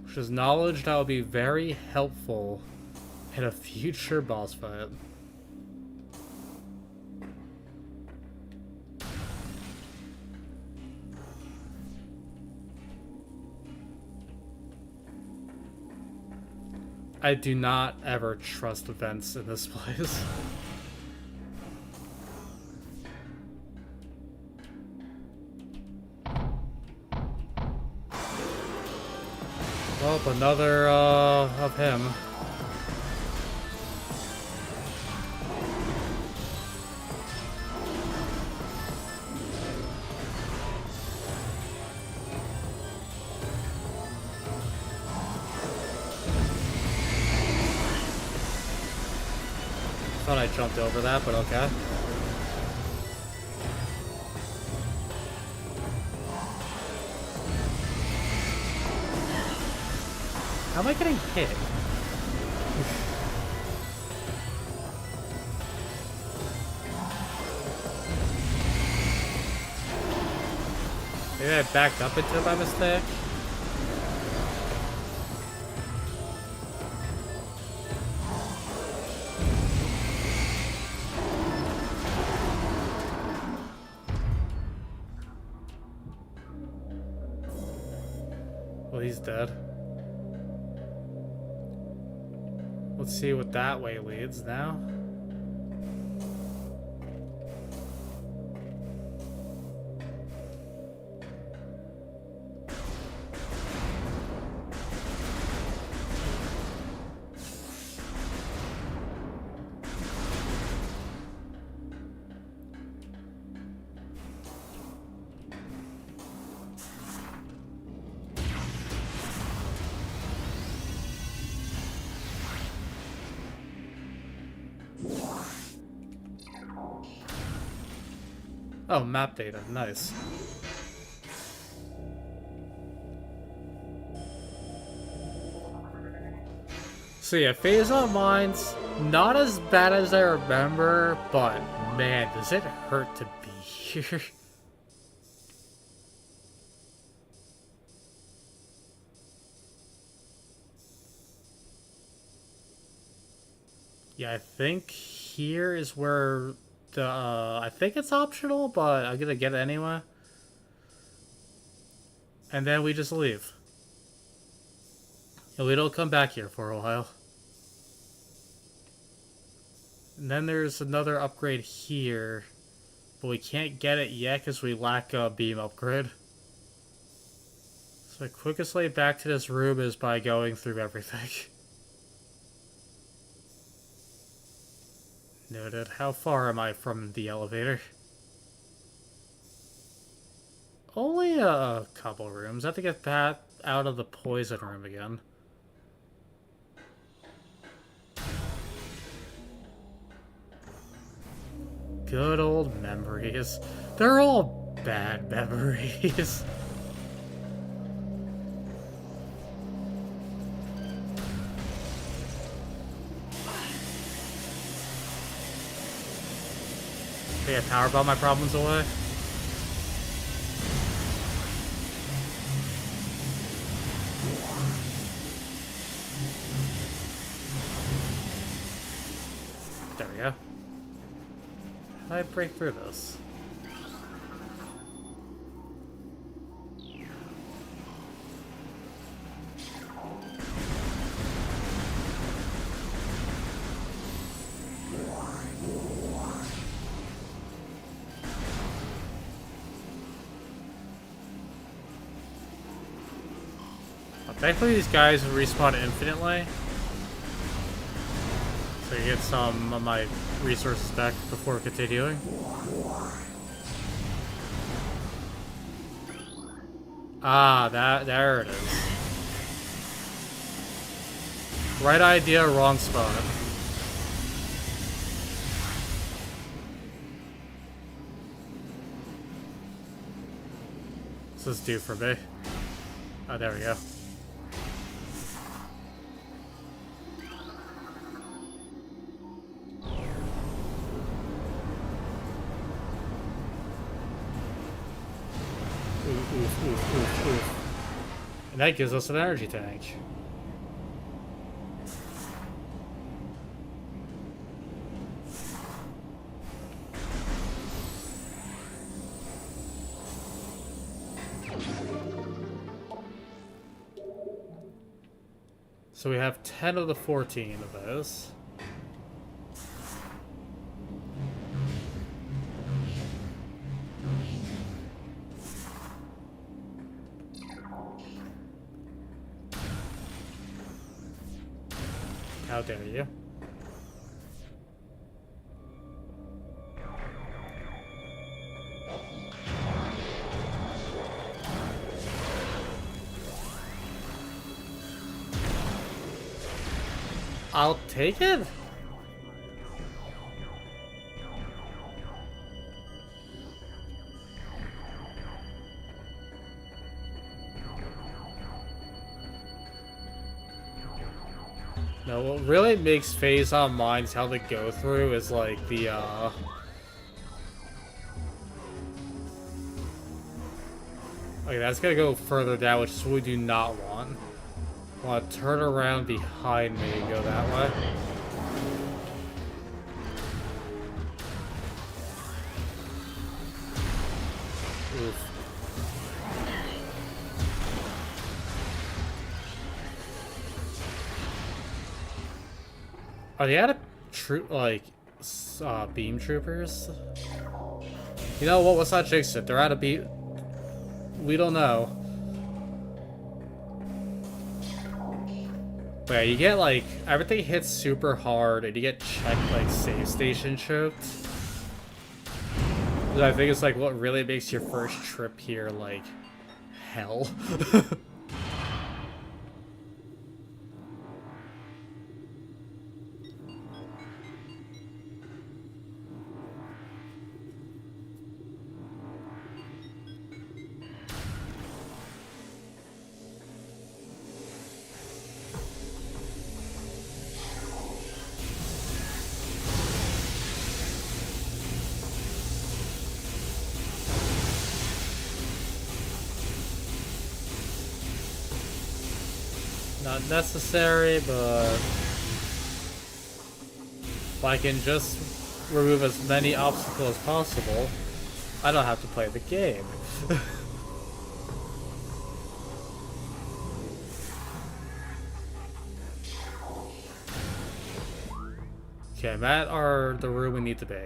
Which is knowledge that will be very helpful in a future boss fight. I do not ever trust events in this place. Well, another, of him. Thought I jumped over that, but okay. How am I getting hit? Maybe I backed up into it by mistake? Well, he's dead. Let's see what that way leads now. Oh, map data. Nice. So yeah, Phazon Mines, not as bad as I remember, but man, does it hurt to be here. Yeah, I think here is where the, I think it's optional, but I'm gonna get it anyway. And then we just leave. And we don't come back here for a while. And then there's another upgrade here, but we can't get it yet because we lack a beam upgrade. So the quickest way back to this room is by going through everything. Noted. How far am I from the elevator? Only a couple rooms. I have to get that out of the poison room again. Good old memories. They're all bad memories. Okay, power bomb my problems away. There we go. How do I break through this? Thankfully these guys respawn infinitely. So you get some of my resources back before continuing. Ah, there it is. Right idea, wrong spot. What's this do for me? Oh, there we go. Oof. And that gives us an energy tank. So we have 10 of the 14 of those. How dare you? I'll take it. No, what really makes Phazon Mines how to go through is like the okay, that's gonna go further down, which is what we do not want. I want to turn around behind me and go that way. Oof. Are they out of beam troopers? You know what? Let's not jinx it. They're out of beam. We don't know. But yeah, you get like everything hits super hard, and you get checked like save station choked. And I think it's like what really makes your first trip here like hell. Not necessary, but if I can just remove as many obstacles as possible, I don't have to play the game. Okay, I'm at the room we need to be.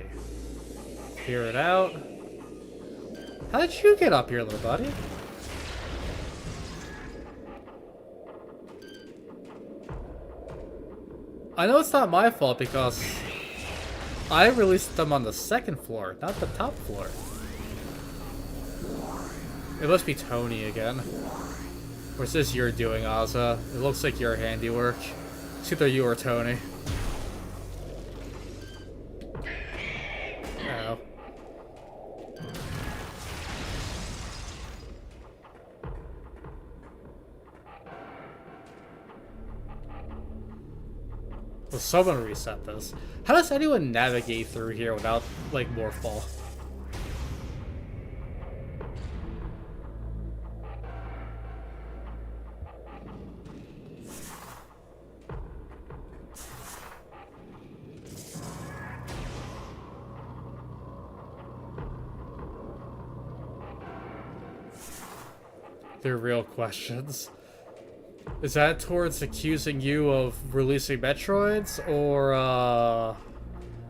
Clear it out. How did you get up here, little buddy? I know it's not my fault because I released them on the second floor, not the top floor. It must be Tony again. Or is this your doing, Ozza? It looks like your handiwork. It's either you or Tony. Oh. Will someone reset this? How does anyone navigate through here without, like, more fall? They're real questions. Is that towards accusing you of releasing Metroids, or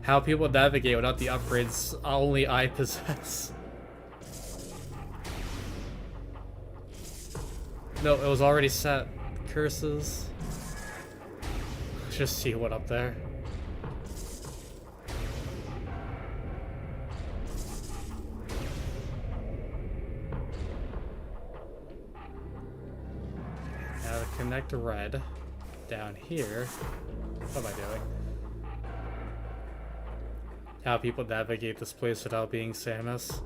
how people navigate without the upgrades only I possess? No, it was already set. Curses. Just see what up there. Connect to red down here. What am I doing? How people navigate this place without being Samus.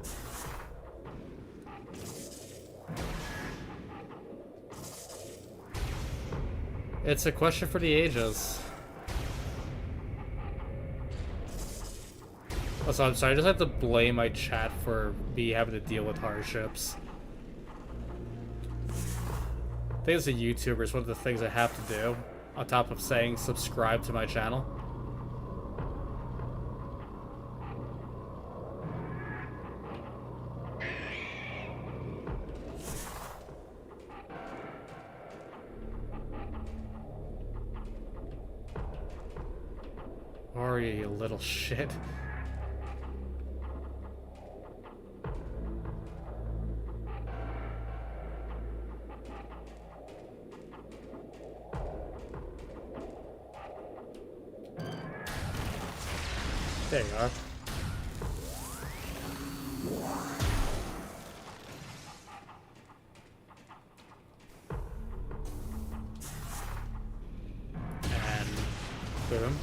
It's a question for the ages. Also, I'm sorry, I just have to blame my chat for me having to deal with hardships. I think as a YouTuber, it's one of the things I have to do, on top of saying subscribe to my channel. Where are you, you little shit? There you are. And boom.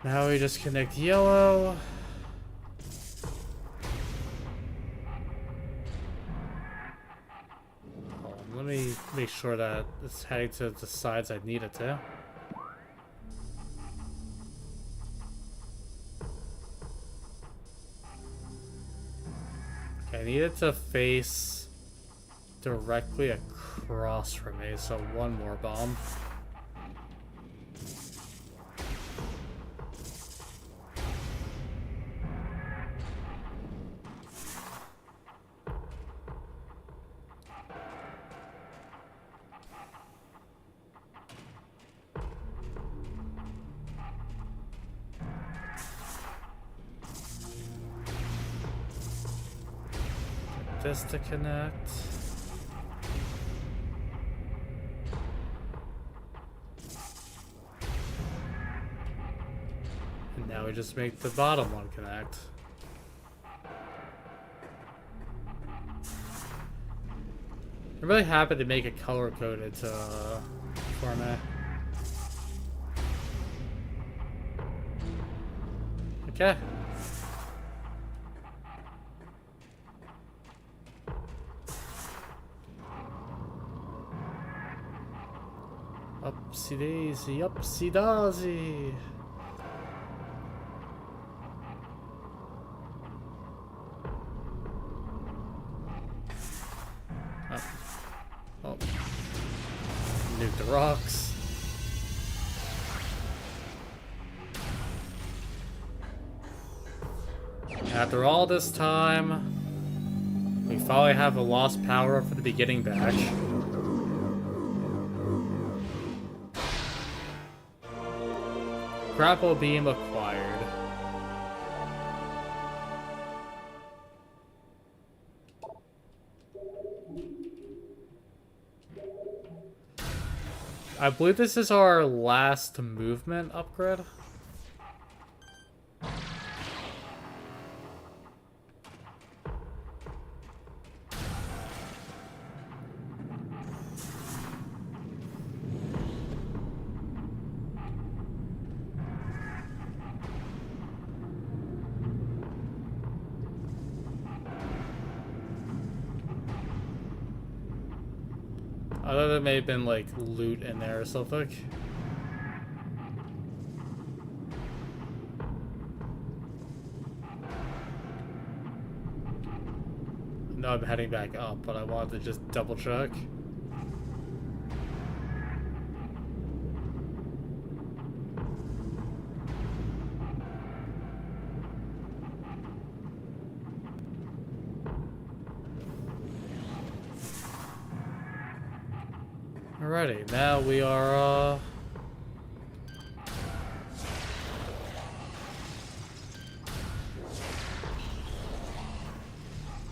Now we just connect yellow. Hold on, let me make sure that it's heading to the sides I need it to. I need it to face directly across from me, so one more bomb. This to connect. And now we just make the bottom one connect. I'm really happy to make it color coded format. Okay. Upsy daisy, upsy daisy. Nuke the rocks. After all this time, we finally have a lost power for the beginning batch. Grapple beam acquired. I believe this is our last movement upgrade. I thought there may have been like loot in there or something. No, I'm heading back up, but I wanted to just double check. Alrighty, now we are,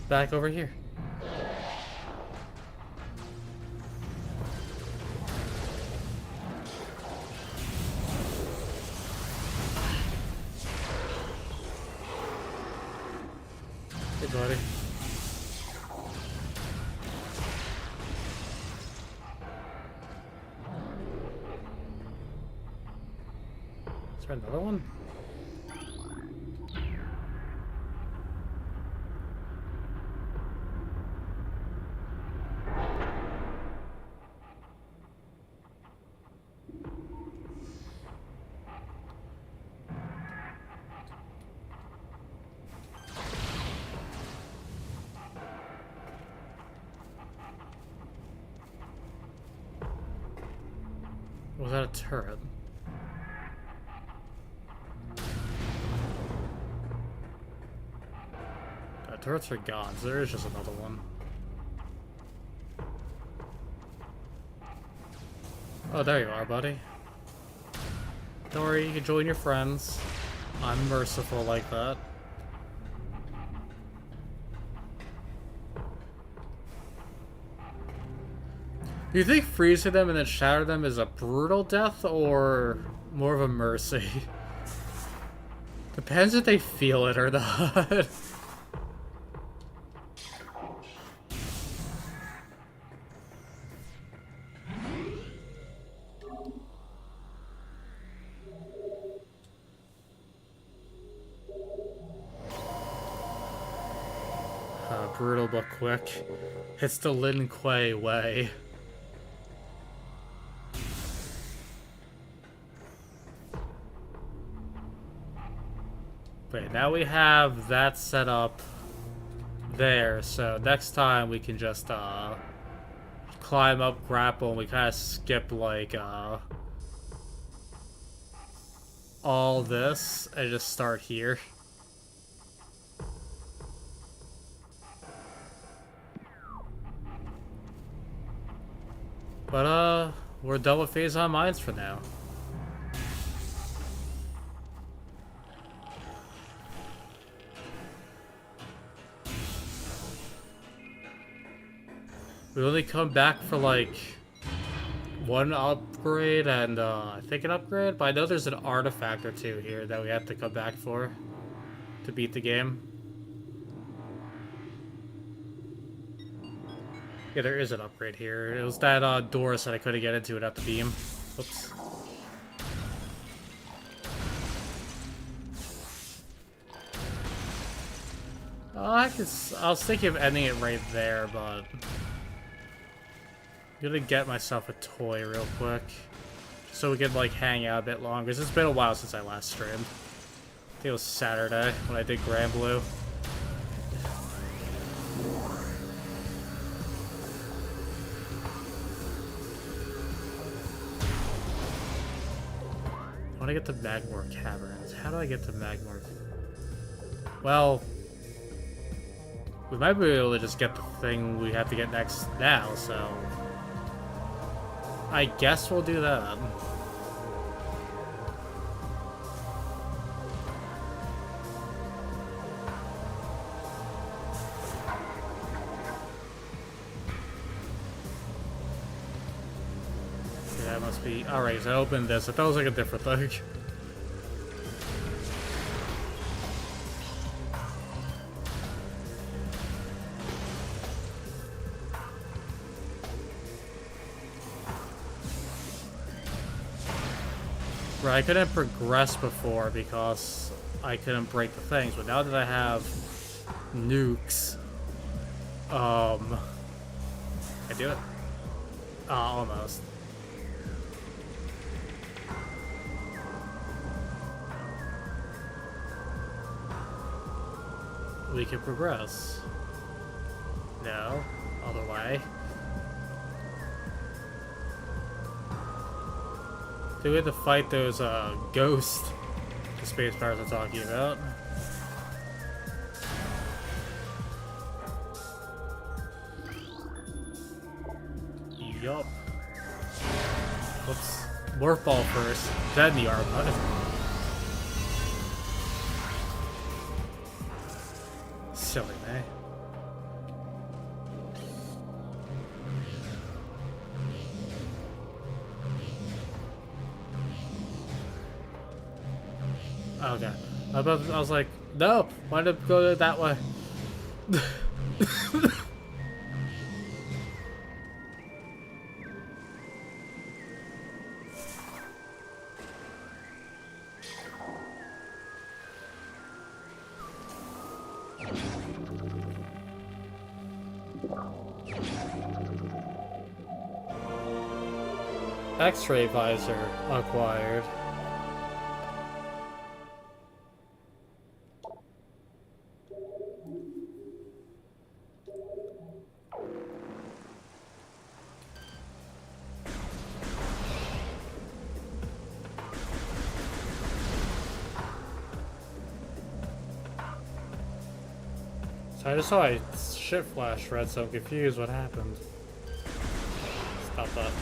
back over here. Hey, buddy. Is there another one? Was that a turret? Turrets are gone, so there is just another one. Oh, there you are, buddy. Don't worry, you can join your friends. I'm merciful like that. Do you think freezing them and then shatter them is a brutal death or more of a mercy? Depends if they feel it or not. Brutal but quick. It's the Lin Kuei way. Wait, now we have that set up there, so next time we can just climb up, grapple, and we kind of skip like all this and just start here. But, we're done with Phazon Mines for now. We only come back for, like, one upgrade and, I think an upgrade? But I know there's an artifact or two here that we have to come back for to beat the game. Yeah, there is an upgrade here. It was that Doris that I couldn't get into without the beam. Oops. I was thinking of ending it right there, but I'm gonna get myself a toy real quick, so we can like hang out a bit longer. Cause it's been a while since I last streamed. I think it was Saturday when I did Grand Blue. want to get to Magmore Caverns. How do I get to Magmore? Well, we might be able to just get the thing we have to get next now, so I guess we'll do that. Okay, that must be... Alright, so I opened this. I thought it was like a different thing. Right, I couldn't progress before because I couldn't break the things, but now that I have nukes, I do it? Almost. We can progress. No, other way. Do we have to fight those ghost the space powers I'm talking about? Yup. Let's morph ball first, then the R button. Silly, man. Okay. I was like, no, why did it go that way? X-ray visor acquired. So I just saw a shit flash red, so I'm confused what happened. Stop that.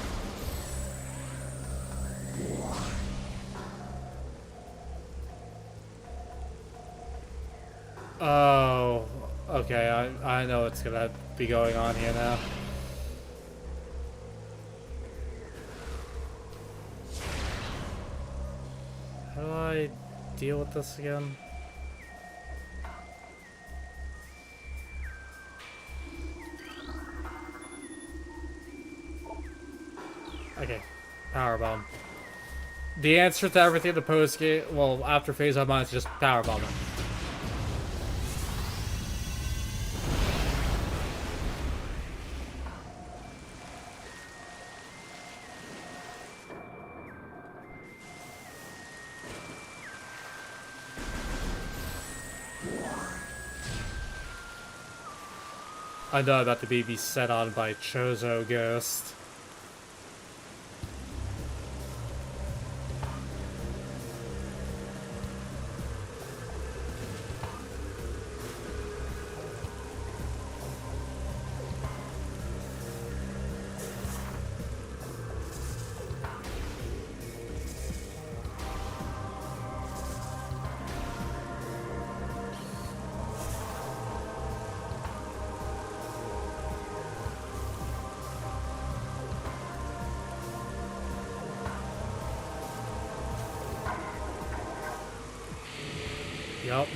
Oh, okay, I know what's gonna be going on here now. How do I deal with this again? Okay, power bomb. The answer to everything in the post game, well, after Phazon mine is just power bomb. I know about the baby set on by Chozo Ghost. Yup.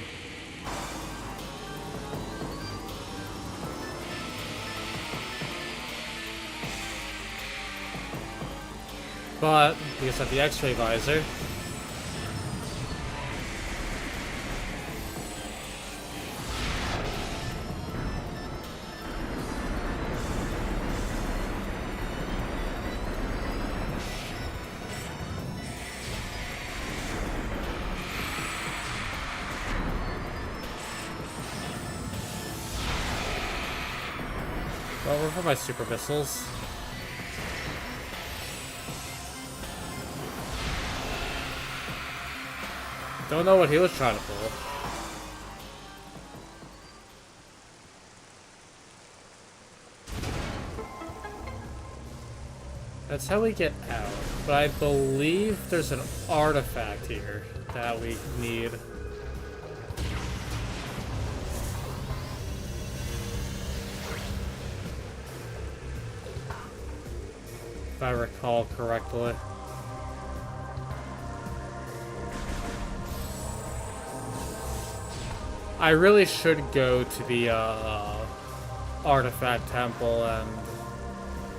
But, because of the X-ray visor, well, we're for my super missiles. Don't know what he was trying to pull. That's how we get out. But I believe there's an artifact here that we need. If I recall correctly. I really should go to the artifact temple and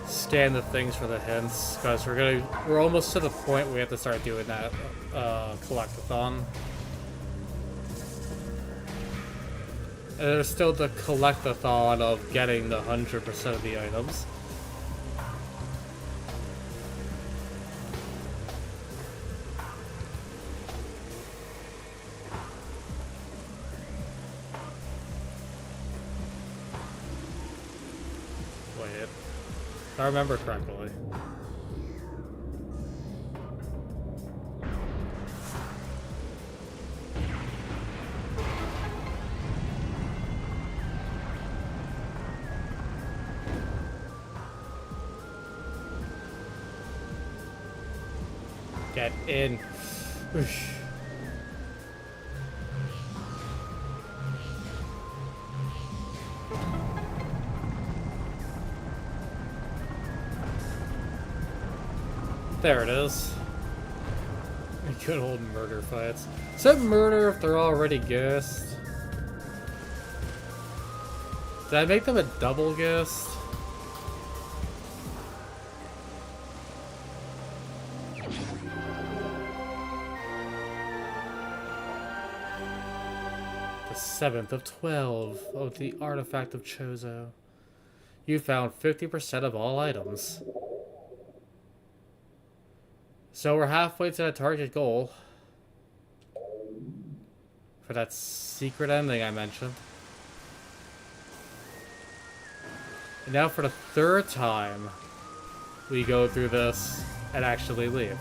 scan the things for the hints, because we're almost to the point we have to start doing that collectathon. And there's still the collectathon of getting the 100% of the items. If I remember correctly. Get in. Oosh. There it is. Good old murder fights. Is that murder if they're already ghosts? Did I make them a double ghost? The 7th of 12 of the artifact of Chozo. You found 50% of all items. So we're halfway to the target goal for that secret ending I mentioned. And now for the 3rd time, we go through this and actually leave.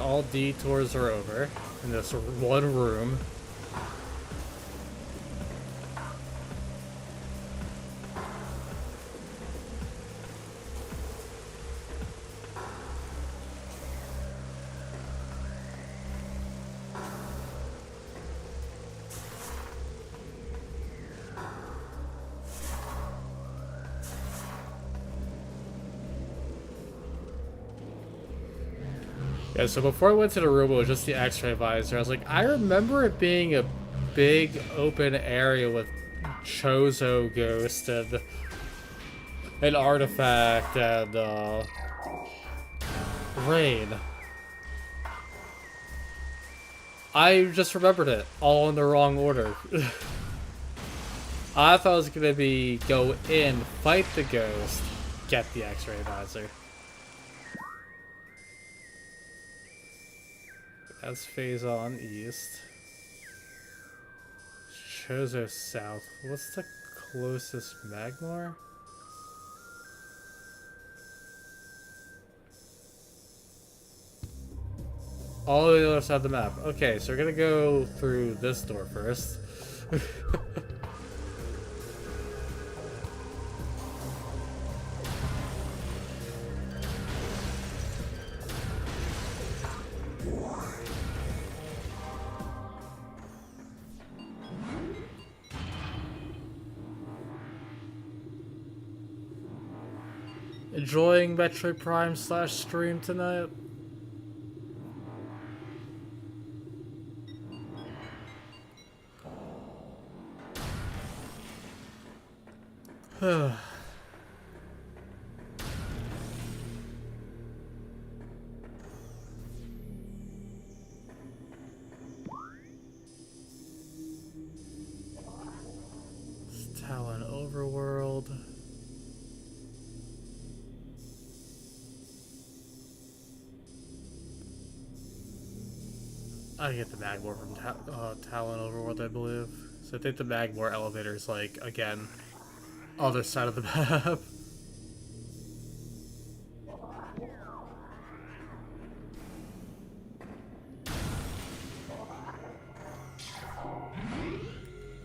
All detours are over in this one room. Yeah, so before I went to the room, it was just the X-ray visor. I was like, I remember it being a big open area with Chozo Ghost and an artifact and rain. I just remembered it all in the wrong order. I thought it was gonna be go in, fight the ghost, get the X-ray visor. That's Phazon east. Chozo south. What's the closest Magmar? All the way to the other side of the map. Okay, so we're gonna go through this door first. Enjoying Metroid Prime / stream tonight? Talon Overworld. I get the Magmore from Talon Overworld, I believe. So I think the Magmore elevator is like, again, other side of the map.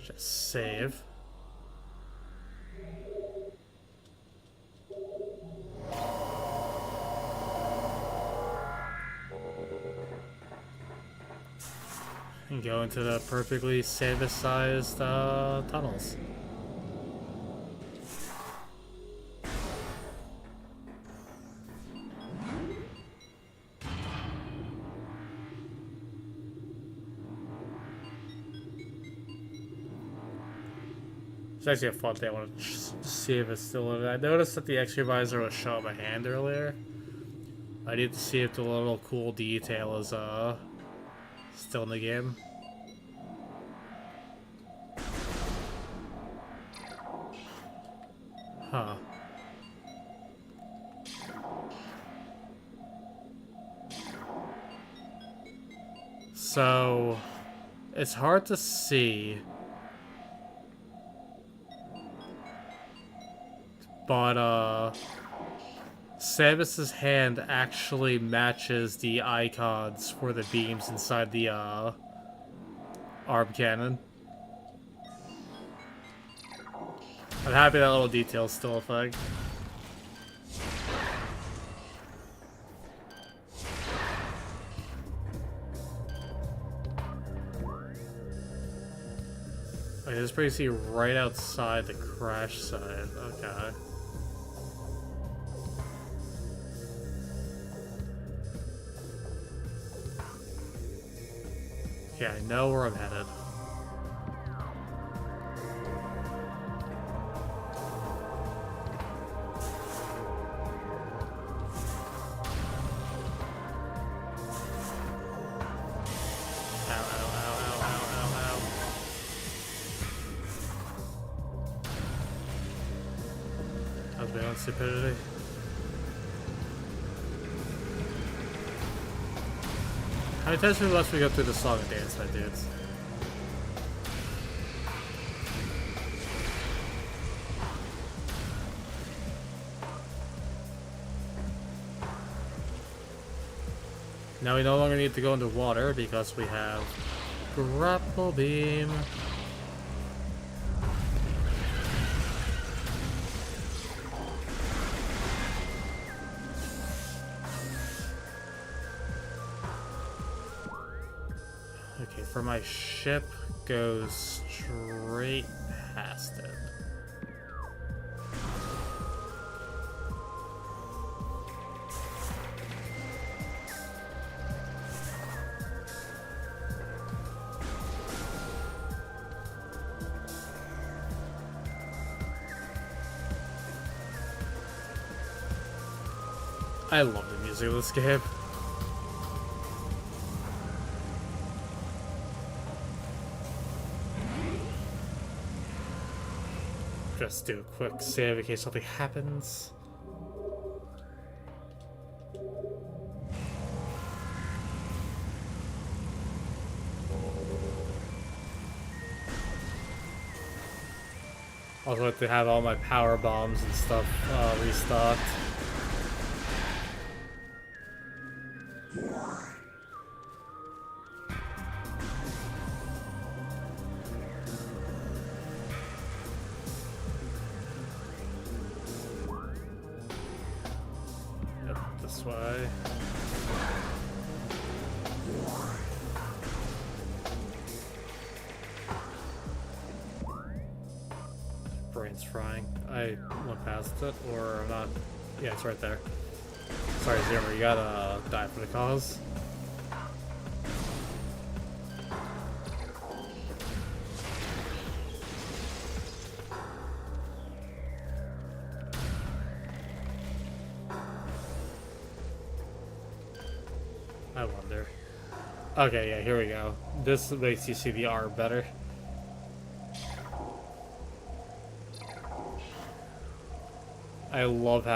Just save. And go into the perfectly Samus-sized tunnels. It's actually a fun thing. I want to see if it's still in it. I noticed that the X-ray visor was showing my hand earlier. I need to see if the little cool detail is still in the game. Huh. So it's hard to see, but Samus's hand actually matches the icons for the beams inside the arm cannon. I'm happy that little detail's still a thing. Okay, this brings you right outside the crash site. Okay. Okay, I know where I'm headed. Stupidity. How many times must we go through the song and dance, my dudes? Now we no longer need to go into water because we have grapple beam. Okay, for my ship goes straight past it. I love the music of this game. Just do a quick save in case something happens. Also like to have all my power bombs and stuff restocked. Yep, this way. Brain's frying. I went past it, or I'm not. Yeah, it's right there. Sorry, Zimmer, you gotta die for the cause. I wonder. Okay, yeah, here we go. This makes you see the arm better. I love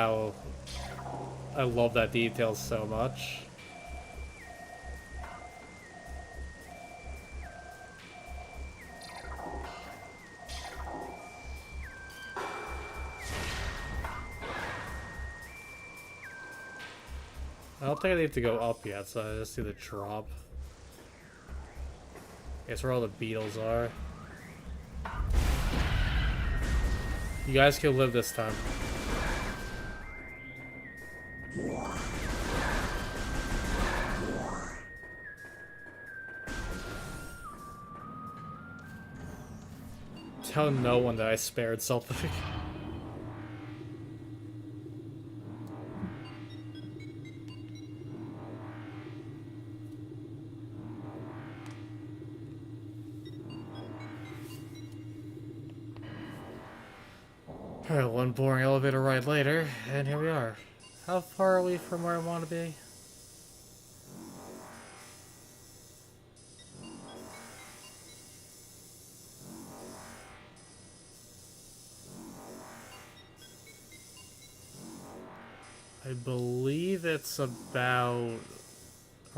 that detail so much. don't think I need to go up yet, so I just see the drop. It's where all the beetles are. You guys can live this time. Tell no one that I spared something. Alright, one boring elevator ride later, and here we are. How far are we from where I want to be? I believe it's about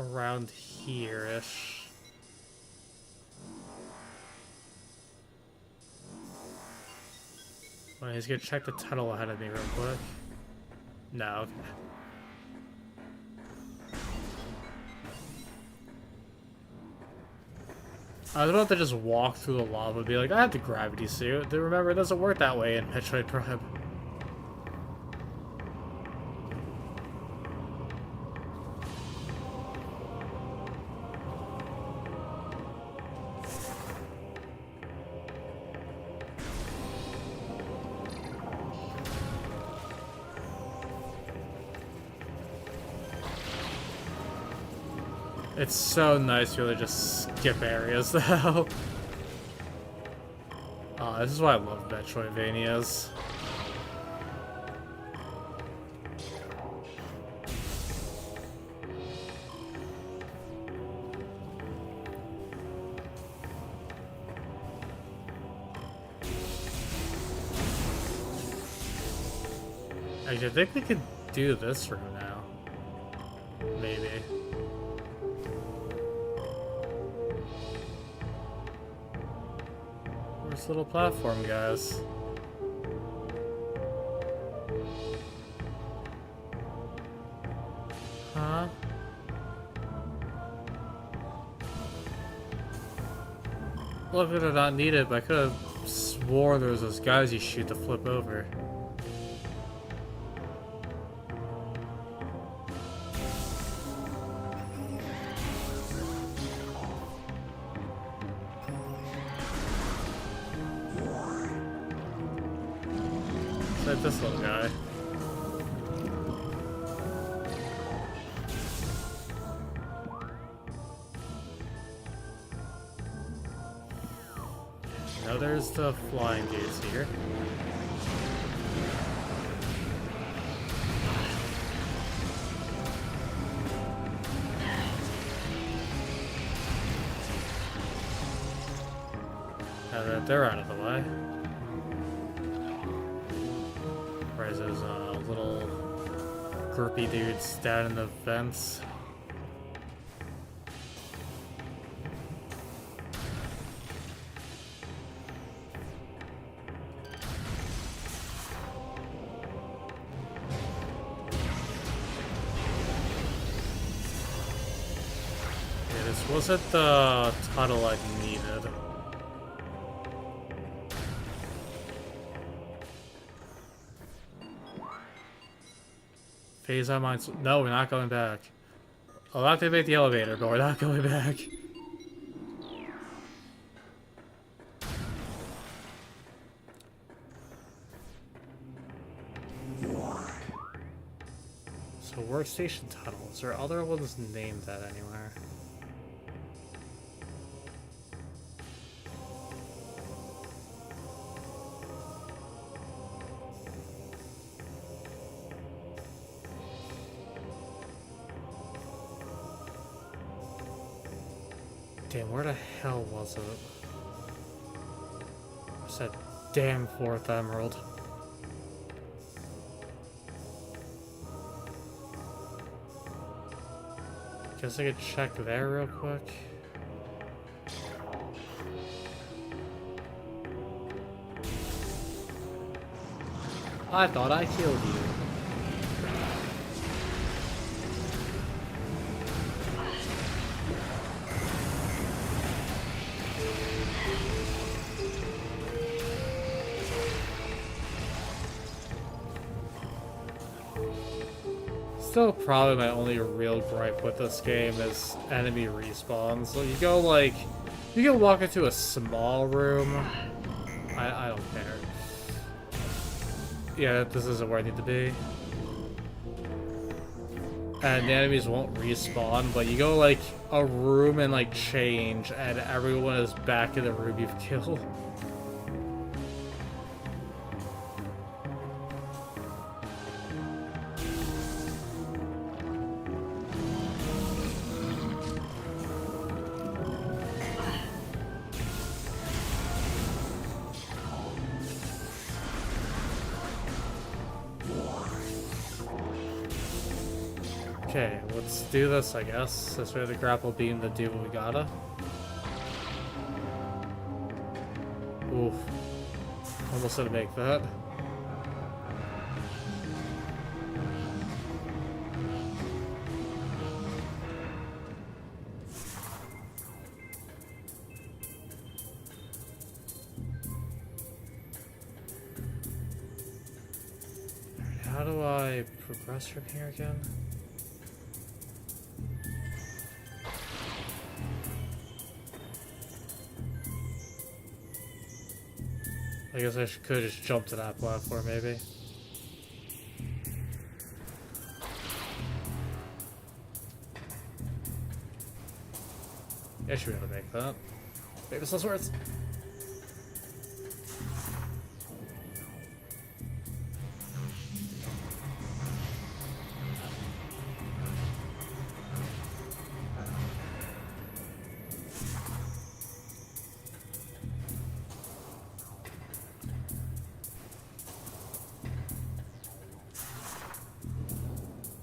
around here-ish. Well, he's gonna check the tunnel ahead of me real quick. No, okay. I was about to just walk through the lava and be like, I have the gravity suit. Remember, it doesn't work that way in Metroid Prime. It's so nice to be able to just skip areas, though. This is why I love Metroidvanias. Actually, I think we could do this room now. Maybe. This little platform, guys. Huh? Look at it, not needed, but I could have swore there was those guys you shoot to flip over. This little guy. Now there's the flying gates here. Now that they're out of the way. Those little grippy dudes down in the vents. Yeah, this wasn't the tunnel I needed. Phazon mines. No, we're not going back. I'll activate the elevator, but we're not going back. So, workstation tunnels. Are other ones named that anywhere? Damn, where the hell was it? Where's that damn fourth emerald? Guess I could check there real quick. I thought I killed you. Still probably my only real gripe with this game is enemy respawns. So you can walk into a small room. I don't care. Yeah, this isn't where I need to be. And the enemies won't respawn, but you go like a room and like change, and everyone is back in the room you've killed. Okay, let's do this, I guess. Since we have the grapple beam to do what we gotta. Oof. Almost didn't make that. How do I progress from here again? I guess I could just jump to that platform, maybe. I should be able to make that. Maybe this works.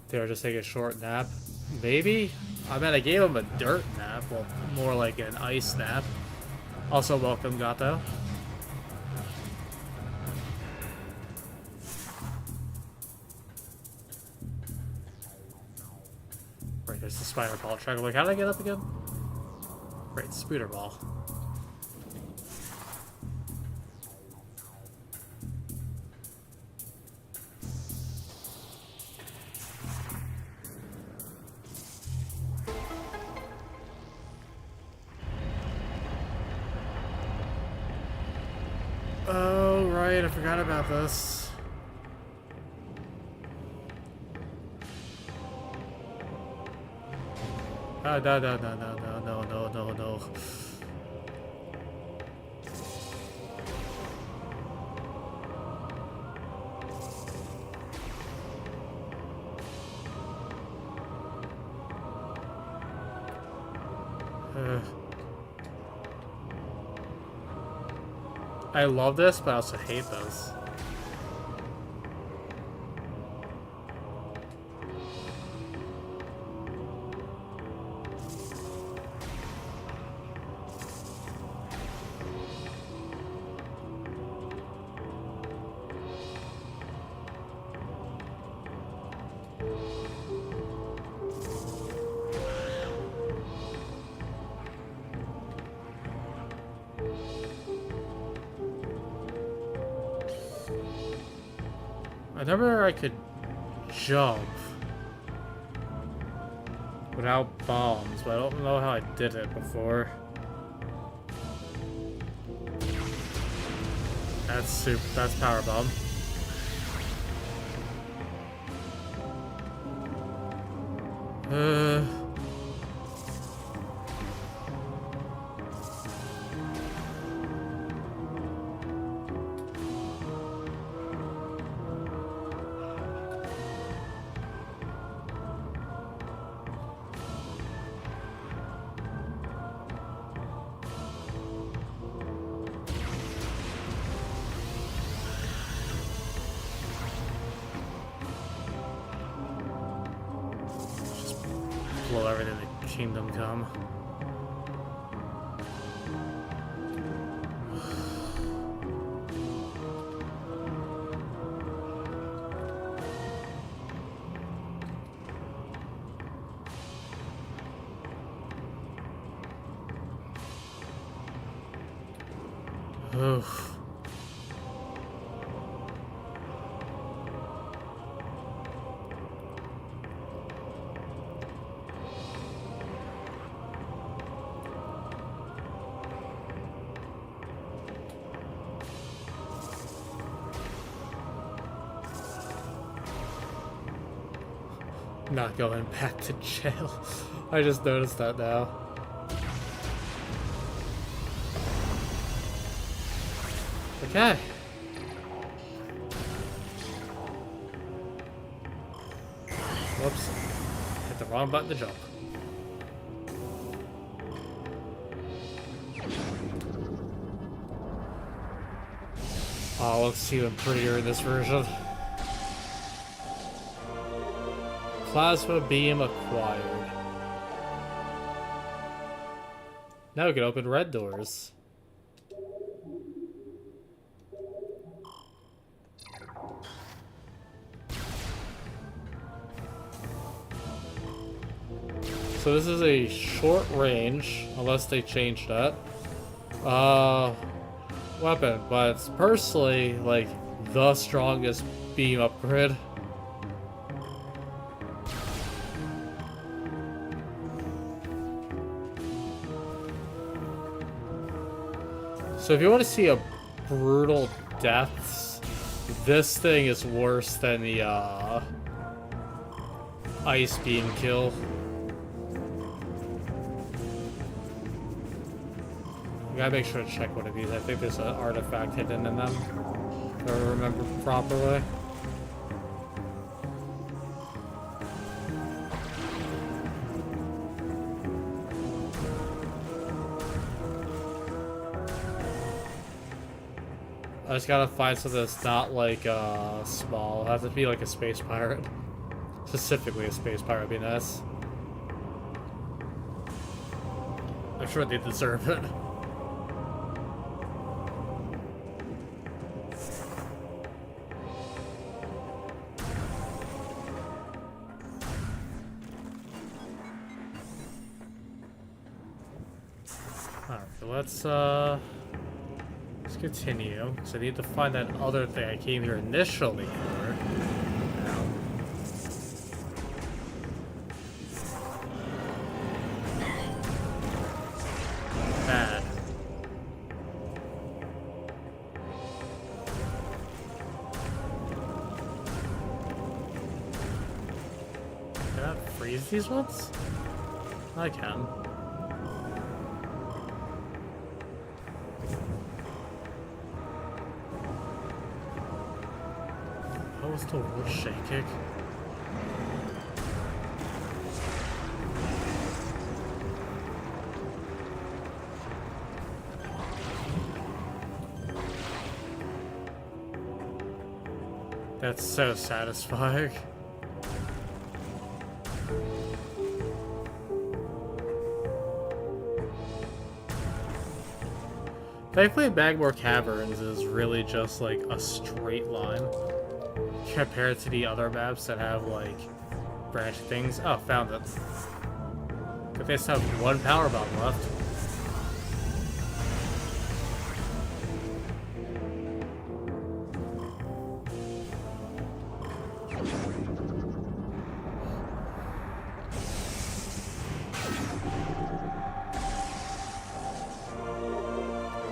They were just taking a short nap. Maybe? I mean, I gave him a dirt nap. Well, more like an ice nap. Also, welcome, Gato. Right, there's the spider ball track. I'm like, how did I get up again? Great, spider ball. Oh, right, I forgot about this. No, no, no, no, no, no, no, no, no. I love this, but I also hate this. I remember I could jump without bombs, but I don't know how I did it before. That's power bomb. Blow everything to Kingdom Come. Oof. not going back to jail. I just noticed that now. Okay. Whoops. Hit the wrong button to jump. Oh, looks even prettier in this version. Plasma beam acquired. Now we can open red doors. So this is a short range, unless they changed that. Weapon, but it's personally like the strongest beam upgrade. So if you want to see a brutal deaths, this thing is worse than the ice beam kill. I gotta make sure to check one of these. I think there's an artifact hidden in them, if I remember properly. I just gotta find something that's not like small. It has to be like a space pirate. Specifically a space pirate would be nice. I'm sure they deserve it. Alright, let's continue. So I need to find that other thing I came here initially for. Bad. Can I freeze these ones? I can. Still wood shaking. That's so satisfying. Thankfully, Magmore Caverns is really just like a straight line compared to the other maps that have like branch things. Oh, found it. But they just have one power bomb left.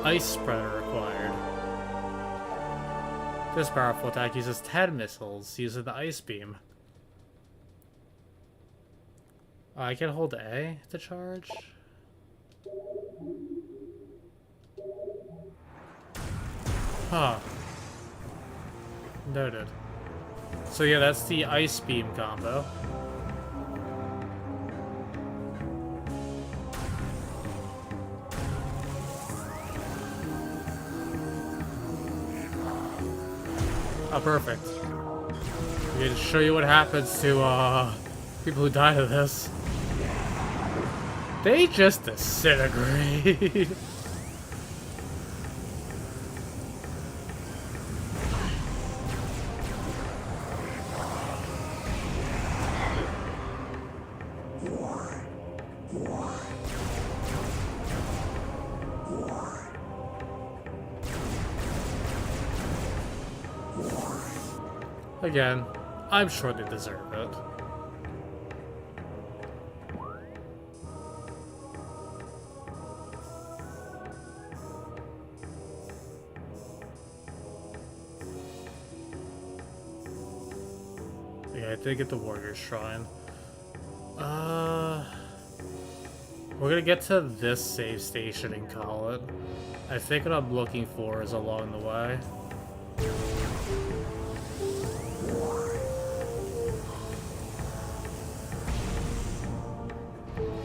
Ice spreader acquired. This powerful attack uses 10 missiles using the ice beam. I can hold A to charge. Huh. Noted. So yeah, that's the ice beam combo. Oh, perfect. I'm going to show you what happens to people who die to this. They just disintegrate. Again, I'm sure they deserve it. Yeah, I did get the Warrior Shrine. Uh, we're gonna get to this save station and call it. I think what I'm looking for is along the way.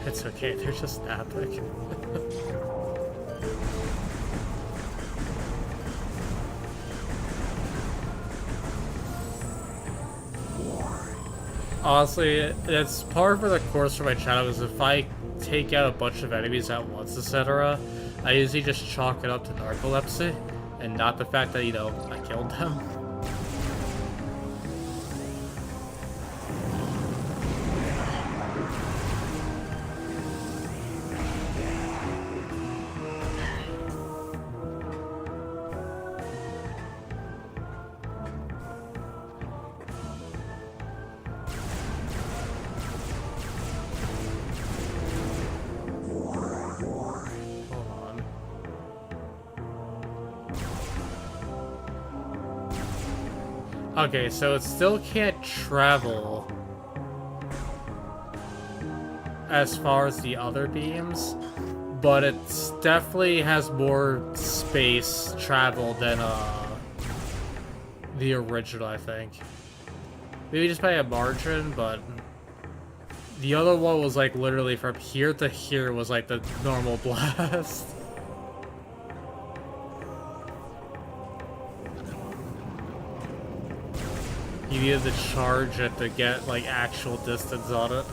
It's okay, they're just epic. Honestly, it's par for the course for my channel is if I take out a bunch of enemies at once, etc., I usually just chalk it up to narcolepsy, and not the fact that, you know, I killed them. Okay, so it still can't travel as far as the other beams, but it definitely has more space travel than the original, I think. Maybe just by a margin, but the other one was like literally from here to here was like the normal blast. You needed to charge it to get like actual distance on it.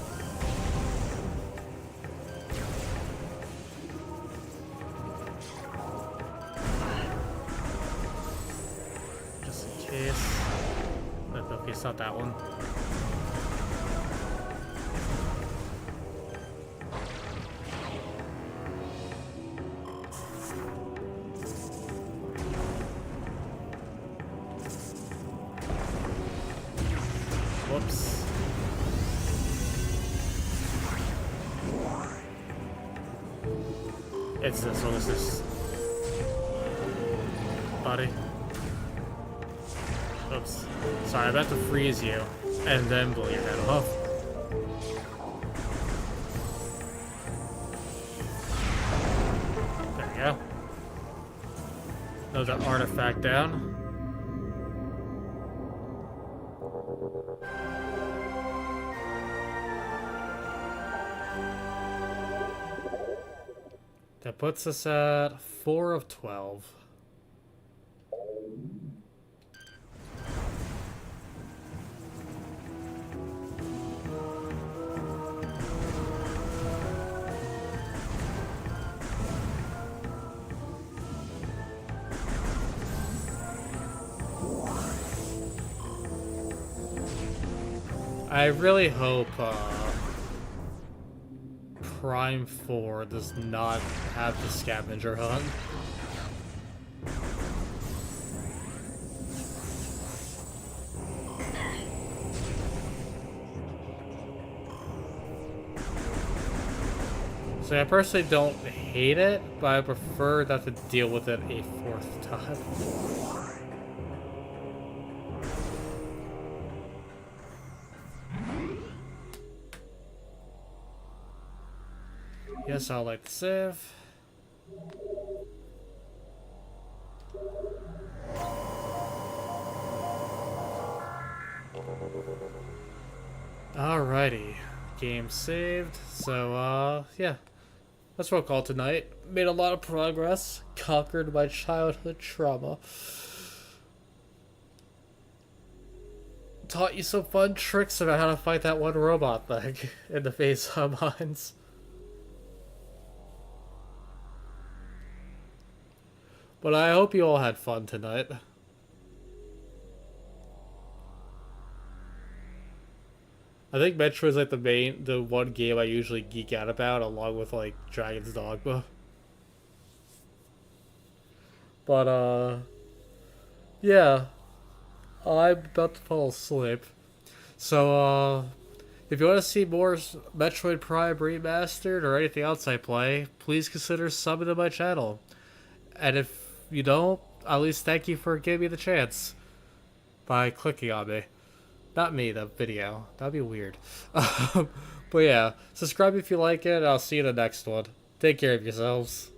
Just in case. Okay, it's not that one. Whoops. It's this one, is this? Buddy. Oops. Sorry, I'm about to freeze you and then blow your head off. There we go. Another artifact down. That puts us at 4 of 12. I really hope Prime 4 does not have the scavenger hunt. So I personally don't hate it, but I prefer not to deal with it a 4th time. Yes, I'll like to save. Alrighty. Game saved. So, yeah. That's what I'll call tonight. Made a lot of progress. Conquered my childhood trauma. Taught you some fun tricks about how to fight that one robot thing in the Phazon mines. But I hope you all had fun tonight. I think Metroid is like the one game I usually geek out about, along with like Dragon's Dogma. But yeah, I'm about to fall asleep. So if you want to see more Metroid Prime Remastered or anything else I play, please consider subbing to my channel. And if you don't, at least thank you for giving me the chance by clicking on me. Not me, the video. That'd be weird. But yeah, subscribe if you like it. I'll see you in the next one. Take care of yourselves.